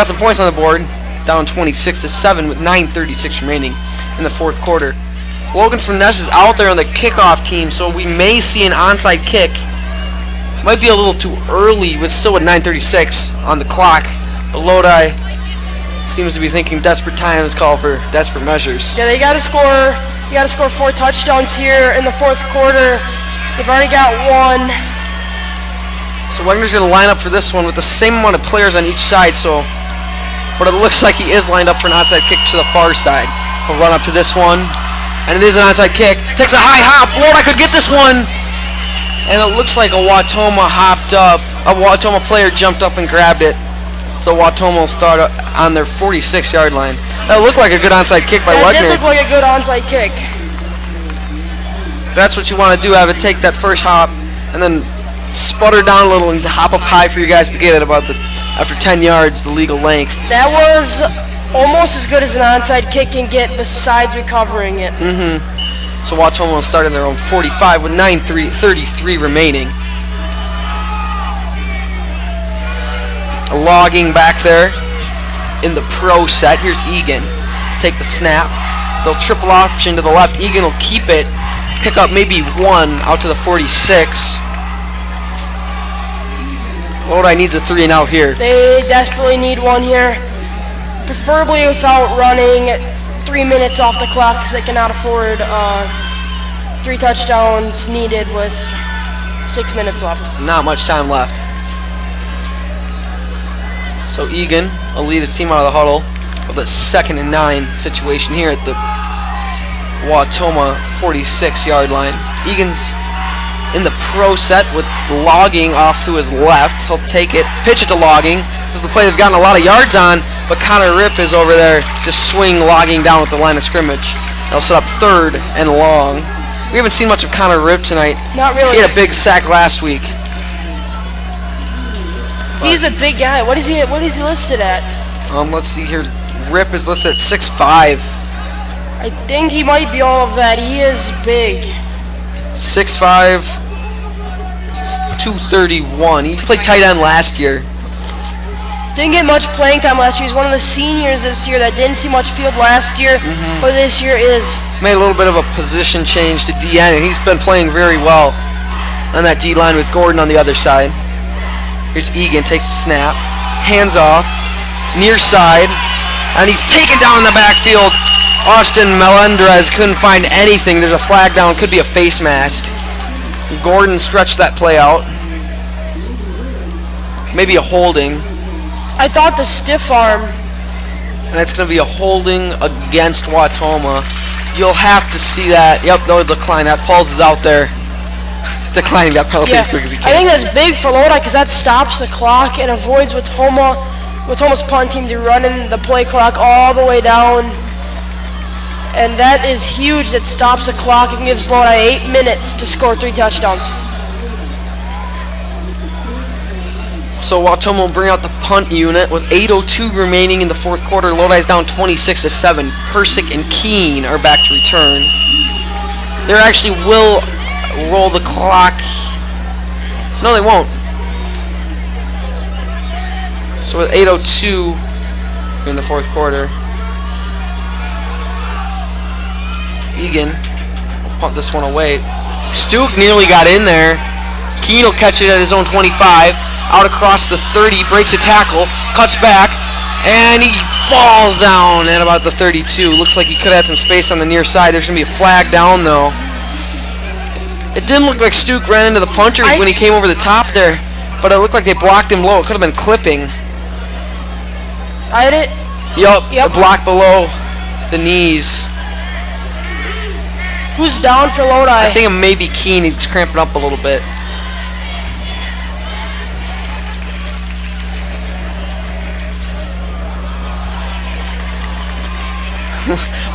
some points on the board, down 26-7 with 9:36 remaining in the fourth quarter. Logan Furness is out there on the kickoff team, so we may see an onside kick. Might be a little too early, with still with 9:36 on the clock. But Lodi seems to be thinking desperate times call for desperate measures. Yeah, they got to score. You got to score 4 touchdowns here in the fourth quarter. They've already got 1. So Wagner's going to line up for this one with the same amount of players on each side. But it looks like he is lined up for an onside kick to the far side. He'll run up to this one, and it is an onside kick. Takes a high hop. Lodi could get this one. And it looks like a Wautoma hopped up. A Wautoma player jumped up and grabbed it. So Wautoma will start on their 46-yard line. That looked like a good onside kick by Wagner. That did look like a good onside kick. That's what you want to do. Have it take that first hop and then sputter down a little and hop up high for you guys to get it about after 10 yards, the legal length. That was almost as good as an onside kick can get besides recovering it. So Wautoma will start in their own 45 with 9:33 remaining. Logging back there in the pro set. Here's Egan. Take the snap. They'll triple option to the left. Egan will keep it. Pick up maybe 1 out to the 46. Lodi needs a 3 and out here. They desperately need 1 here. Preferably without running 3 minutes off the clock, because they cannot afford 3 touchdowns needed with 6 minutes left. Not much time left. So Egan will lead his team out of the huddle with a 2nd and 9 situation here at the Wautoma 46-yard line. Egan's in the pro set with Logging off to his left. He'll take it, pitch it to Logging. This is the play they've gotten a lot of yards on, but Connor Ripp is over there just swing Logging down with the line of scrimmage. They'll set up 3rd and long. We haven't seen much of Connor Ripp tonight. Not really. He had a big sack last week. He's a big guy. What is he listed at? Let's see here. Ripp is listed at 6'5". I think he might be all of that. He is big. 6'5", 231. He played tight end last year. Didn't get much playing time last year. He's one of the seniors this year that didn't see much field last year, but this year is. Made a little bit of a position change to DN, and he's been playing very well on that D-line with Gordon on the other side. Here's Egan, takes the snap, hands off, near side, and he's taken down in the backfield. Austin Melendrez couldn't find anything. There's a flag down, could be a face mask. Gordon stretched that play out. Maybe a holding. I thought the stiff arm. And it's going to be a holding against Wautoma. You'll have to see that. Yep, they'll decline that. Pauls is out there declining that penalty as quick as he can. I think that's big for Lodi because that stops the clock and avoids Wautoma's punt team to running the play clock all the way down. And that is huge. That stops the clock and gives Lodi 8 minutes to score 3 touchdowns. So Wautoma will bring out the punt unit with 8:02 remaining in the fourth quarter. Lodi's down 26-7. Persick and Keene are back to return. They actually will roll the clock. No, they won't. So with 8:02 in the fourth quarter, Egan will punt this one away. Stuke nearly got in there. Keene will catch it at his own 25. Out across the 30, breaks a tackle, cuts back, and he falls down at about the 32. Looks like he could have had some space on the near side. There's going to be a flag down, though. It didn't look like Stuke ran into the punter when he came over the top there, but it looked like they blocked him low. It could have been clipping. I had it. Yup, the block below the knees. Who's down for Lodi? I think it may be Keene. He's cramping up a little bit.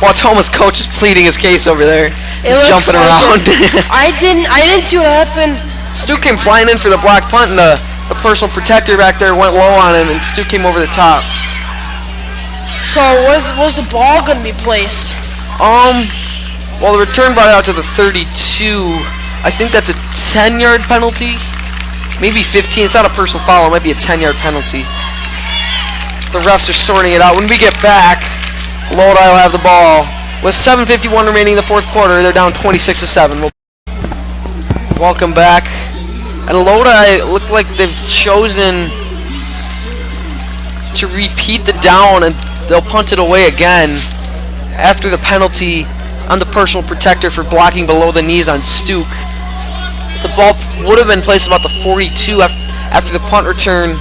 Wautoma's coach is pleading his case over there. He's jumping around. I didn't see what happened. Stuke came flying in for the block punt, and the personal protector back there went low on him, and Stuke came over the top. So was the ball going to be placed? Well, the return brought it out to the 32. I think that's a 10-yard penalty. Maybe 15. It's not a personal foul. It might be a 10-yard penalty. The refs are sorting it out. When we get back, Lodi will have the ball. With 7:51 remaining in the fourth quarter, they're down 26-7. Welcome back. And Lodi looked like they've chosen to repeat the down, and they'll punt it away again after the penalty on the personal protector for blocking below the knees on Stuke. The ball would have been placed about the 42 after the punt return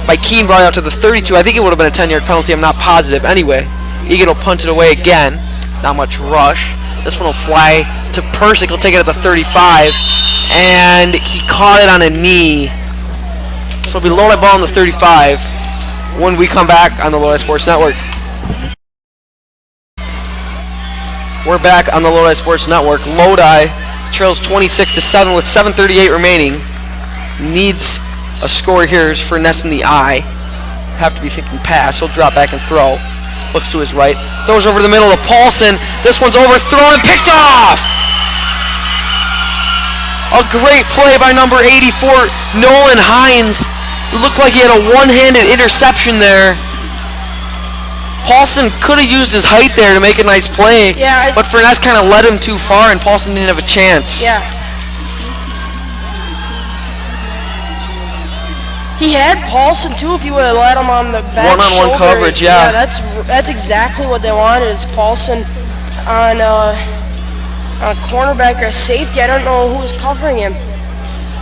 by Keene brought it out to the 32. I think it would have been a 10-yard penalty. I'm not positive. Anyway, Egan will punt it away again. Not much rush. This one will fly to Persick. He'll take it at the 35. And he caught it on a knee. So it'll be Lodi ball on the 35 when we come back on the Lodi Sports Network. We're back on the Lodi Sports Network. Lodi trails 26-7 with 7:38 remaining. Needs a score here. Here's Furness in the eye. Have to be thinking pass. He'll drop back and throw. Looks to his right. Throws over the middle to Paulson. This one's overthrown and picked off! A great play by number 84, Nolan Hines. It looked like he had a one-handed interception there. Paulson could have used his height there to make a nice play, but Furness kind of led him too far, and Paulson didn't have a chance. Yeah. He had Paulson too if you would have let him on the back one-on-one shoulder. coverage, yeah. That's exactly what they wanted, is Paulson on a cornerback or a safety. I don't know who was covering him.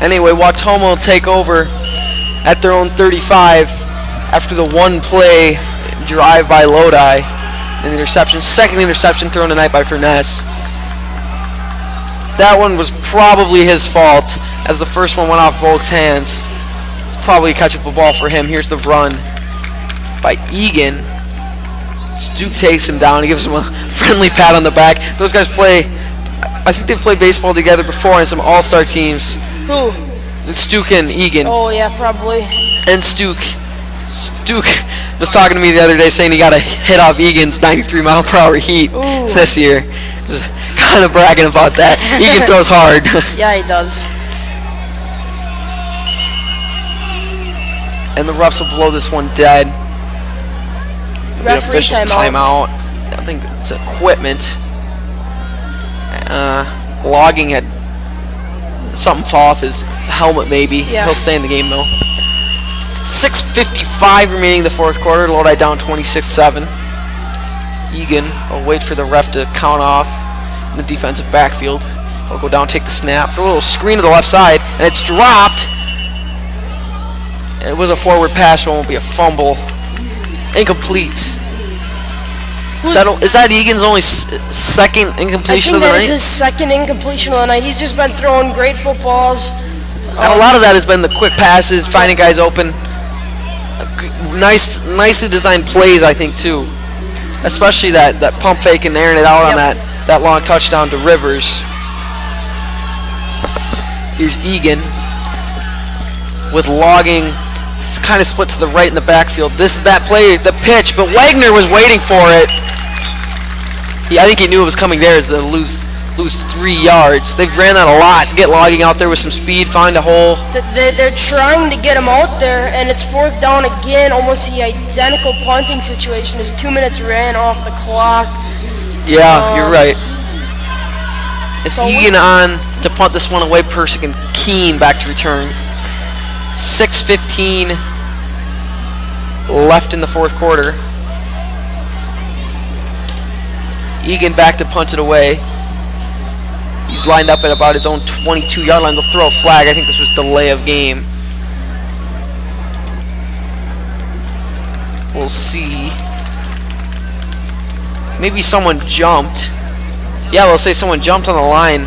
Anyway, Wautoma will take over at their own 35 after the one-play drive by Lodi and the interception. Second interception thrown tonight by Furness. That one was probably his fault, as the first one went off Volk's hands. Probably catch up a ball for him. Here's the run by Egan. Stuke takes him down. He gives him a friendly pat on the back. Those guys play, I think they've played baseball together before in some all-star teams. Who? Stuke and Egan. Oh, yeah, probably. And Stuke was talking to me the other day saying he got a hit off Egan's 93-mile-per-hour heat this year. Just kind of bragging about that. Egan throws hard. Yeah, he does. And the refs will blow this one dead. The official's timeout. I think it's equipment. Logging had something fall off his helmet, maybe. Yeah. He'll stay in the game, though. 6:55 remaining in the fourth quarter. Lodi down 26-7. Egan will wait for the ref to count off in the defensive backfield. He'll go down, take the snap, throw a little screen to the left side, and it's dropped. It was a forward pass, so it won't be a fumble. Incomplete. Is that Egan's only second incompletion of the night? I think that is his second incompletion of the night. He's just been throwing great footballs. And a lot of that has been the quick passes, finding guys open. Nicely designed plays, I think, too. especially that pump fake and airing it out on that long touchdown to Rivers. Here's Egan with Logging, kind of split to the right in the backfield. That play, the pitch, but Wagner was waiting for it. I think he knew it was coming there, as to lose 3 yards. They've ran that a lot. Get Logging out there with some speed, find a hole. They're trying to get him out there, and it's 4th down again, almost the identical punting situation. As 2 minutes ran off the clock. Yeah, you're right. It's Egan on to punt this one away. Persick and Keene back to return. 6:15 left in the 4th quarter. Egan back to punt it away. He's lined up at about his own 22-yard line. They'll throw a flag. I think this was delay of game. We'll see. Maybe someone jumped. Yeah, we'll say someone jumped on the line.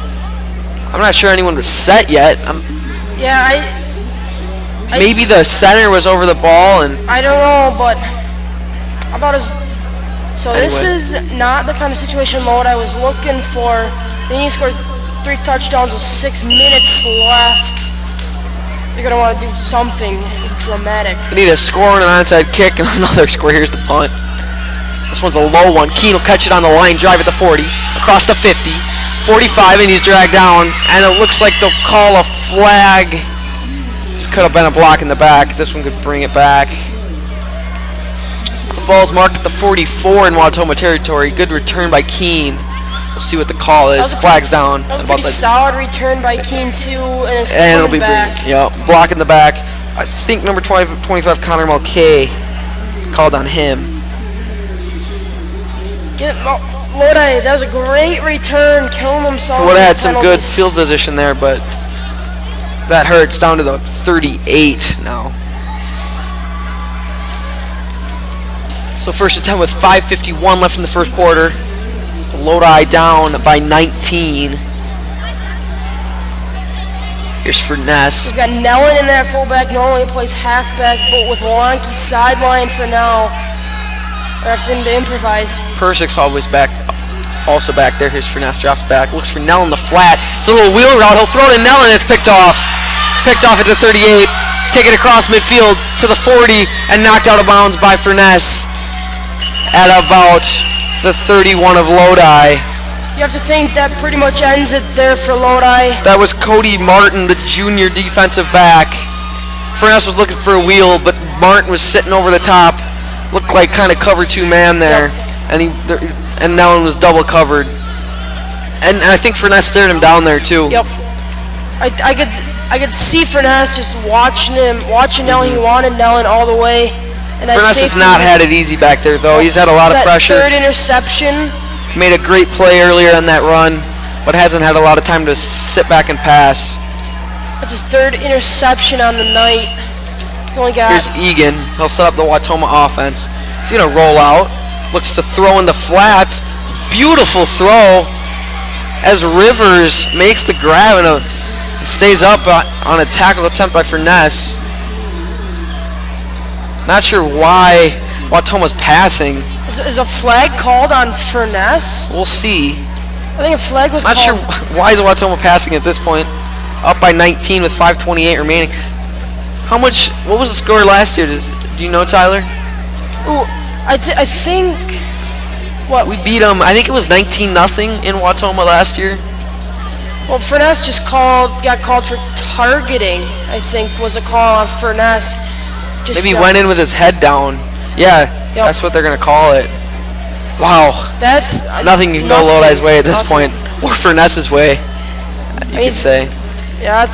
I'm not sure anyone was set yet. Maybe the center was over the ball, and I don't know, but I thought it was. So anyway. This is not the kind of situation Lodi was looking for. They need to score 3 touchdowns with 6 minutes left. They're gonna want to do something dramatic. They need a score and an onside kick and another score. Here's the punt. This one's a low one. Keene will catch it on the line, drive at the 40, across the 50, 45, and he's dragged down. And it looks like they'll call a flag. This could have been a block in the back. This one could bring it back. The ball's marked at the 44 in Wautoma territory. Good return by Keene. We'll see what the call is. Flag's down. That was a pretty solid return by Keene too, and it'll be back. Block in the back. I think number 25 Connor Mulcahy called on him. Lodi, that was a great return, killing themselves. Would have had some good field position there, but that hurts. Down to the 38 now. So first and 10 with 5:51 left in the 1st quarter. Lodi down by 19. Here's Furness. We've got Nellen in that fullback. Normally plays halfback, but with Lonke sideline for now. We're having to improvise. Persick's always back, also back there. Here's Furness, drops back, looks for Nellen in the flat. It's a little wheel route. He'll throw to Nellen, and it's picked off. Picked off at the 38. Take it across midfield to the 40, and knocked out of bounds by Furness at about the 31 of Lodi. You have to think that pretty much ends it there for Lodi. That was Cody Martin, the junior defensive back. Furness was looking for a wheel, but Martin was sitting over the top. Looked like kind of cover 2 man there, and Nellen was double covered. And I think Furness stared him down there too. Yep. I could see Furness just watching Nellen. He wanted Nellen all the way. And Furness has not had it easy back there, though. He's had a lot of pressure. 3rd interception. Made a great play earlier on that run, but hasn't had a lot of time to sit back and pass. That's his 3rd interception on the night. Here's Egan. He'll set up the Wautoma offense. He's going to roll out. Looks to throw in the flats. Beautiful throw as Rivers makes the grab and stays up on a tackle attempt by Furness. Not sure why Wautoma's passing. Is a flag called on Furness? We'll see. I think a flag was called. Not sure why is Wautoma passing at this point. Up by 19 with 5:28 remaining. What was the score last year? Do you know, Tyler? Ooh, I think. What? We beat them. I think it was 19-0 in Wautoma last year. Well, Furness just got called for targeting. I think was a call on Furness. Maybe he went in with his head down. Yeah, That's what they're gonna call it. Wow. That's nothing can go Lodi's way at this point, or Furness's way. You could say. Yeah,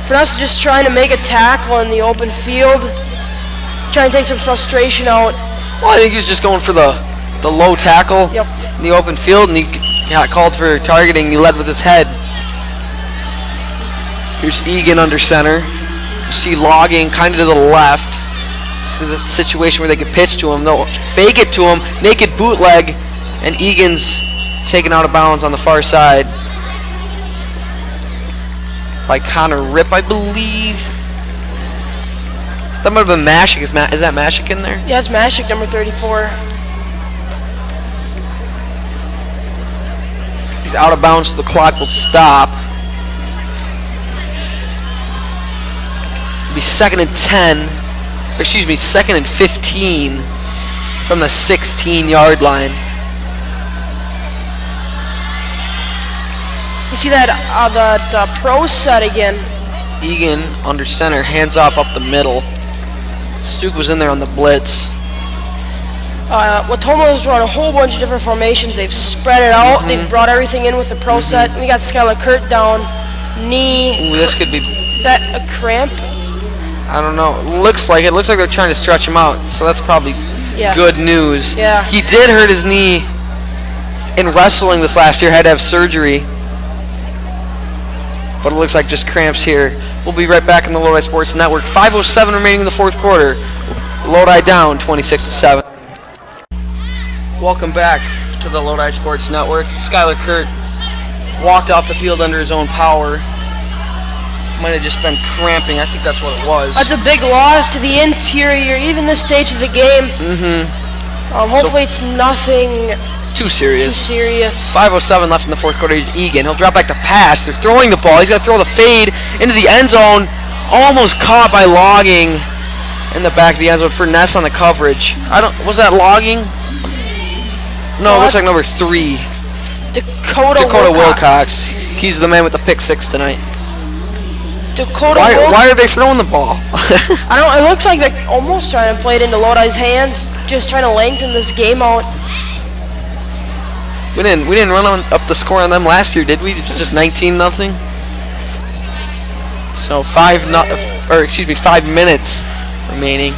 Furness is just trying to make a tackle in the open field, trying to take some frustration out. Well, I think he was just going for the low tackle in the open field, and he got called for targeting. He led with his head. Here's Egan under center. You see Logging kind of to the left. This is a situation where they could pitch to him. They'll fake it to him, naked bootleg, and Egan's taken out of bounds on the far side by Connor Ripp, I believe. That might have been Mashik. Is that Mashik in there? Yeah, it's Mashik, number 34. He's out of bounds, so the clock will stop. It'll be 2nd and 10. Excuse me, 2nd and 15 from the 16-yard line. You see that the pro set again. Egan under center, hands off up the middle. Stuke was in there on the blitz. Wautoma has run a whole bunch of different formations. They've spread it out. They've brought everything in with the pro set. We got Skylar Kurt down, knee. Ooh, this could be. Is that a cramp? I don't know. Looks like it. Looks like they're trying to stretch him out. So that's probably good news. Yeah. He did hurt his knee in wrestling this last year. Had to have surgery. But it looks like just cramps here. We'll be right back in the Lodi Sports Network. 5:07 remaining in the fourth quarter. Lodi down 26-7. Welcome back to the Lodi Sports Network. Skylar Kurt walked off the field under his own power. Might have just been cramping. I think that's what it was. That's a big loss to the interior, even this stage of the game. Hopefully it's nothing too serious. 5:07 left in the fourth quarter. Here's Egan. He'll drop back to pass. They're throwing the ball. He's got to throw the fade into the end zone. Almost caught by logging in the back of the end zone for Ness on the coverage. Was that logging? No, it looks like number 3. Dakota Wilcox. He's the man with the pick 6 tonight. Why are they throwing the ball? I don't. It looks like they're almost trying to play it into Lodi's hands, just trying to lengthen this game out. We didn't run up the score on them last year, did we? It's just 19-0. So 5 minutes remaining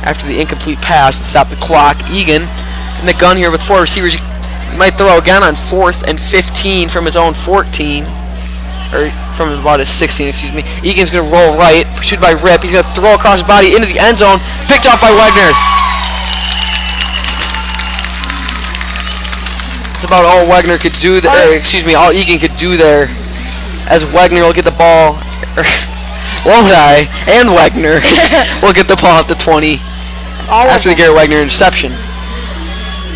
after the incomplete pass to stop the clock. Egan in the gun here with 4 receivers. He might throw again on 4th and 15 from his own 14. Or from about his 16, excuse me. Egan's going to roll right, pursued by Rip. He's going to throw across his body into the end zone. Picked off by Wegner. It's about all Wegner could do there. All Egan could do there. As Wegner will get the ball. Lodi and Wegner will get the ball at the 20 after the Garrett Wegner interception.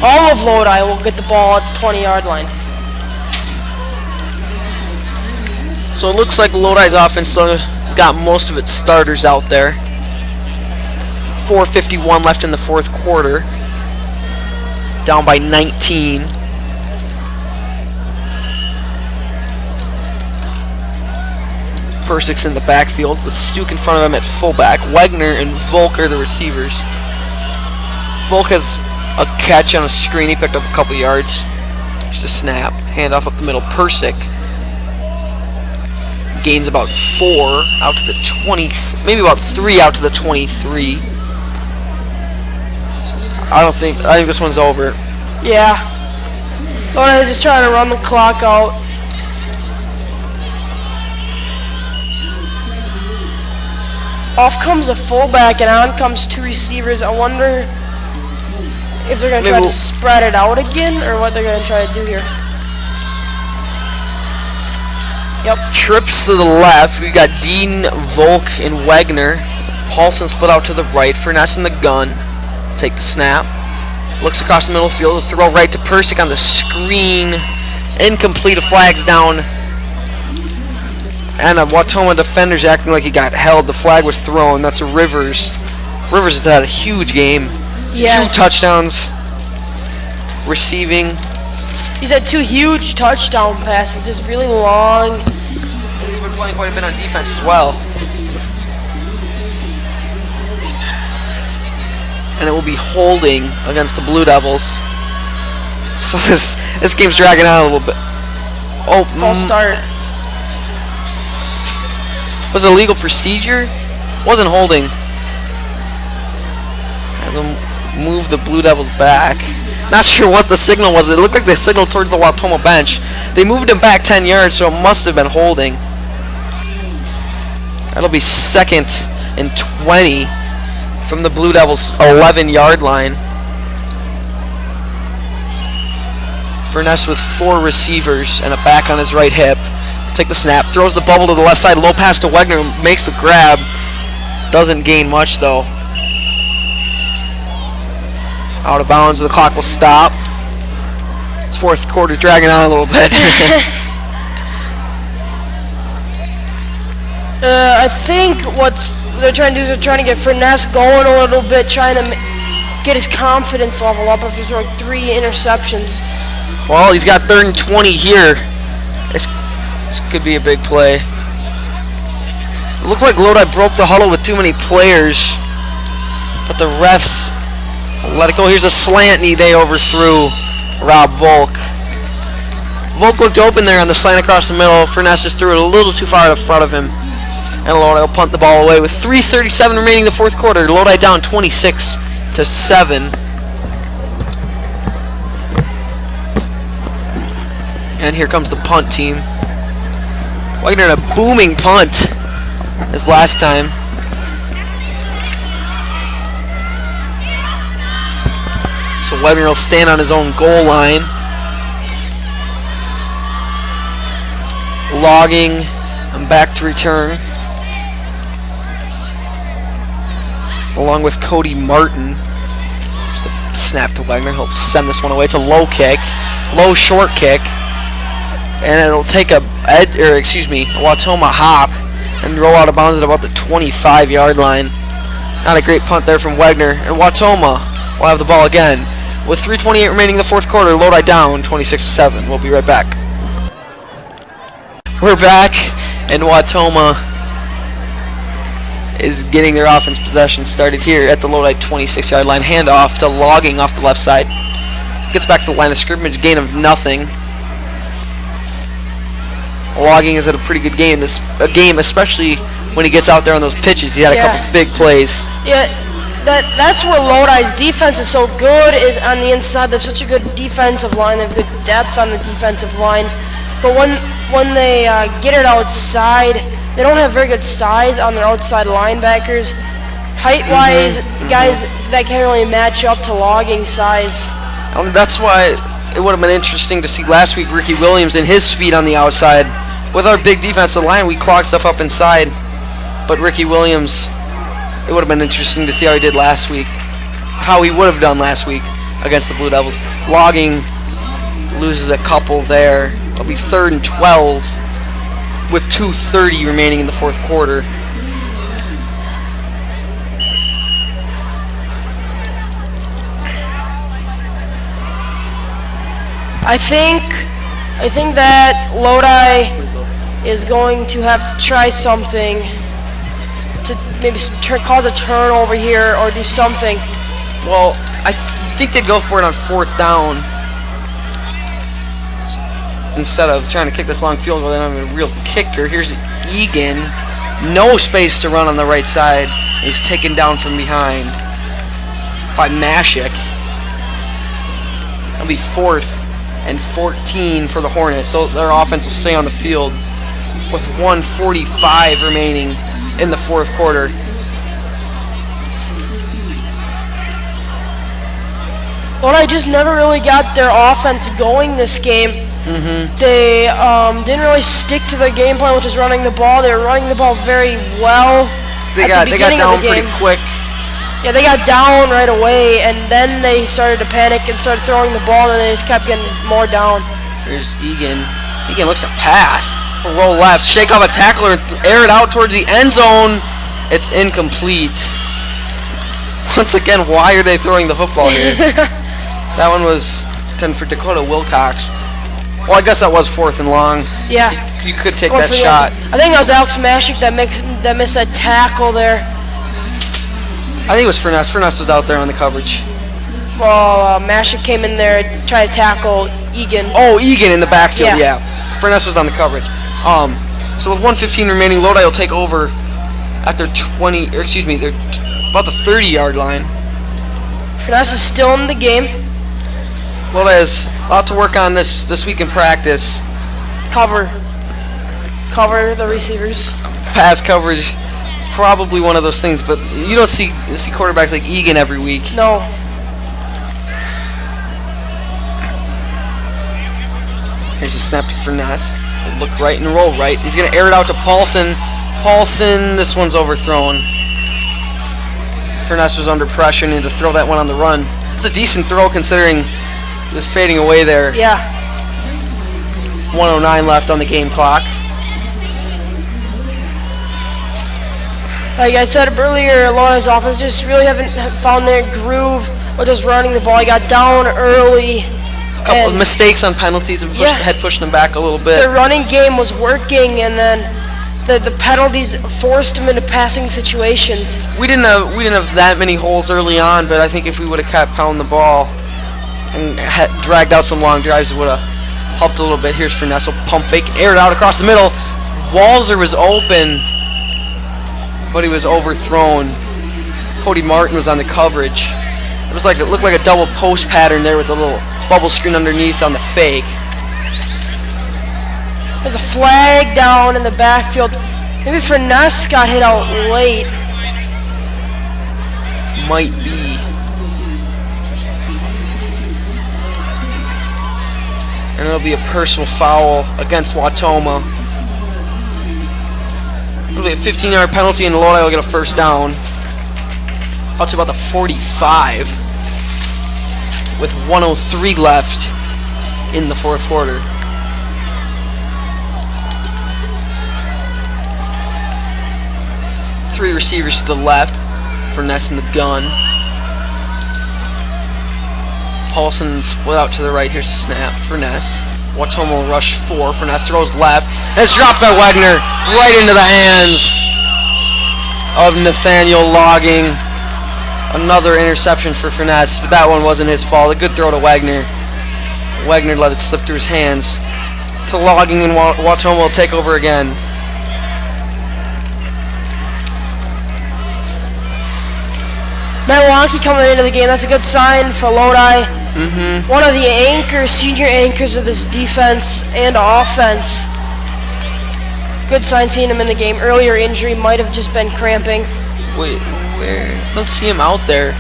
All of Lodi will get the ball at the 20-yard line. So it looks like Lodi's offense has got most of its starters out there. 4:51 left in the fourth quarter. Down by 19. Persik's in the backfield with Stuke in front of him at fullback. Wegner and Volk are the receivers. Volk has a catch on a screen. He picked up a couple yards. Just a snap. Handoff up the middle. Persik gains about 4 out to the 20, maybe about 3 out to the 23. I think this one's over. Yeah. Lodi is just trying to run the clock out. Off comes a fullback and on comes 2 receivers. I wonder if they're going to try to spread it out again or what they're going to try to do here. Yep. Trips to the left. We got Dean, Volk, and Wegner. Paulson split out to the right. Furness in the gun. Take the snap. Looks across the middle of the field. Throw right to Persik on the screen. Incomplete. A flag's down. And a Wautoma defender's acting like he got held. The flag was thrown. That's a Rivers. Rivers has had a huge game. Yes. 2 touchdowns. Receiving. He's had 2 huge touchdown passes, just really long. He's been playing quite a bit on defense as well. And it will be holding against the Blue Devils. So this game's dragging out a little bit. Oh, false start. Was it a legal procedure? Wasn't holding. Have them move the Blue Devils back. Not sure what the signal was. It looked like they signaled towards the Wautoma bench. They moved him back 10 yards, so it must have been holding. That'll be 2nd and 20 from the Blue Devils' 11-yard line. Furness with 4 receivers and a back on his right hip. Take the snap, throws the bubble to the left side, low pass to Wegner, makes the grab. Doesn't gain much, though. Out of bounds, the clock will stop. It's fourth quarter dragging on a little bit. I think what they're trying to do is they're trying to get Finesse going a little bit, trying to get his confidence level up after throwing 3 interceptions. Well, he's got 3rd and 20 here. This could be a big play. It looked like Lodi broke the huddle with too many players, but the refs let it go. Here's a slant knee they overthrew Rob Volk. Volk looked open there on the slant across the middle. Finesse just threw it a little too far in front of him. And Lodi will punt the ball away with 3:37 remaining in the fourth quarter. Lodi down 26-7. And here comes the punt team. Wagner in a booming punt as last time. So Wagner will stand on his own goal line. Logging and back to return. Along with Cody Martin. Just a snap to Wagner. He'll send this one away. It's a low kick. Low short kick. And it'll take a Wautoma hop and roll out of bounds at about the 25-yard line. Not a great punt there from Wagner. And Wautoma will have the ball again. With 3:28 remaining in the fourth quarter, Lodi down 26-7. We'll be right back. We're back, and Wautoma is getting their offense possession started here at the Lodi 26-yard line. Handoff to Logging off the left side. Gets back to the line of scrimmage, gain of nothing. Logging is at a pretty good game. A game, especially when he gets out there on those pitches. He had a couple big plays. Yeah, that's where Lodi's defense is so good, is on the inside. There's such a good defensive line. They have good depth on the defensive line. But when they get it outside, they don't have very good size on their outside linebackers. Height-wise, guys that can't really match up to Logging size. That's why it would have been interesting to see last week Ricky Williams and his speed on the outside. With our big defensive line, we clogged stuff up inside. But Ricky Williams, it would have been interesting to see how he did last week. How he would have done last week against the Blue Devils. Logging loses a couple there. It'll be 3rd and 12 with 2:30 remaining in the fourth quarter. I think that Lodi is going to have to try something to maybe cause a turnover here or do something. Well, I think they'd go for it on 4th down instead of trying to kick this long field goal. They don't have a real kicker. Here's Egan. No space to run on the right side. He's taken down from behind by Mashik. That'll be 4th and 14 for the Hornets. So their offense will stay on the field with 1:45 remaining in the fourth quarter. Lodi just never really got their offense going this game. They didn't really stick to their game plan, which is running the ball. They were running the ball very well. They got down pretty quick. Yeah, they got down right away, and then they started to panic and started throwing the ball, and they just kept getting more down. Here's Egan. Egan looks to pass. Roll left, shake off a tackler, and air it out towards the end zone. It's incomplete. Once again, why are they throwing the football here? That one was 10 for Dakota Wilcox. Well, I guess that was 4th and long. Yeah. You could take that shot. I think it was Alex Mashik that missed that tackle there. I think it was Finesse. Finesse was out there on the coverage. Well, Mashik came in there and tried to tackle Egan. Oh, Egan in the backfield, yeah. Finesse was on the coverage. So with 1:15 remaining, Lodi will take over at their they're about the 30-yard line. Finesse is still in the game. Lodi has a lot to work on this week in practice. Cover the receivers. Pass coverage, probably one of those things, but you don't see quarterbacks like Egan every week. No. Here's a snap to Finesse. Look right and roll right. He's going to air it out to Paulson. Paulson, this one's overthrown. Furness was under pressure and had to throw that one on the run. It's a decent throw considering it was fading away there. Yeah. 1:09 left on the game clock. Like I said earlier, Lodi's offense just really haven't found their groove with just running the ball. He got down early. A couple of mistakes on penalties and had pushed them back a little bit. The running game was working, and then the penalties forced him into passing situations. We didn't have that many holes early on, but I think if we would have kept pounding the ball and dragged out some long drives, it would have helped a little bit. Here's Furness, pump fake, aired out across the middle. Walzer was open, but he was overthrown. Cody Martin was on the coverage. It looked like a double post pattern there with a little bubble screen underneath on the fake. There's a flag down in the backfield. Maybe Furness got hit out late. Might be. And it'll be a personal foul against Wautoma. It'll be a 15-yard penalty, and Lodi will get a first down. Out to about the 45 with 1:03 left in the fourth quarter. Three receivers to the left. Furness in the gun. Paulson split out to the right. Here's the snap. Furness. Wautoma will rush 4. Furness throws left. And it's dropped by Wagner right into the hands of Nathaniel Logging. Another interception for Furness, but that one wasn't his fault. A good throw to Wagner. Wagner let it slip through his hands. To Logging, and Wautoma will take over again. Matt Wonky coming into the game. That's a good sign for Lodi. One of the senior anchors of this defense and offense. Good sign seeing him in the game. Earlier injury might have just been cramping. Wait, where? Let's see him out there.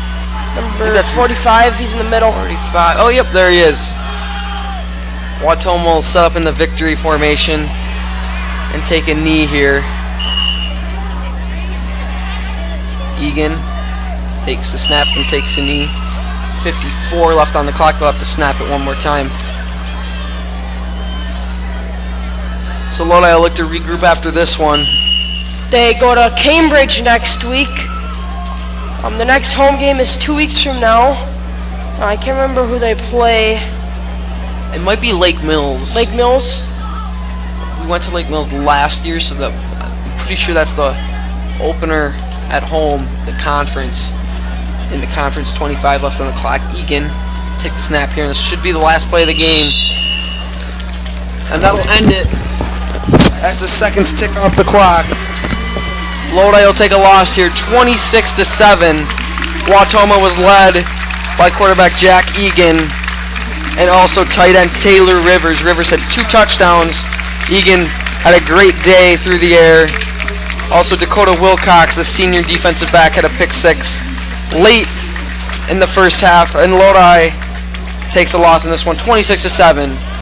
That's 45. He's in the middle. 45. Oh, yep, there he is. Wautoma will set up in the victory formation and take a knee here. Egan takes the snap and takes a knee. 54 left on the clock. They'll have to snap it one more time. So Lodi will look to regroup after this one. They go to Cambridge next week. The next home game is 2 weeks from now. I can't remember who they play. It might be Lake Mills. Lake Mills? We went to Lake Mills last year, so I'm pretty sure that's the opener at home, the conference. In the conference, 25 left on the clock. Egan take the snap here, and this should be the last play of the game. And that'll end it as the seconds tick off the clock. Lodi will take a loss here, 26-7. Wautoma was led by quarterback Jack Egan and also tight end Taylor Rivers. Rivers had 2 touchdowns. Egan had a great day through the air. Also Dakota Wilcox, the senior defensive back, had a pick 6 late in the first half, and Lodi takes a loss in this one, 26-7.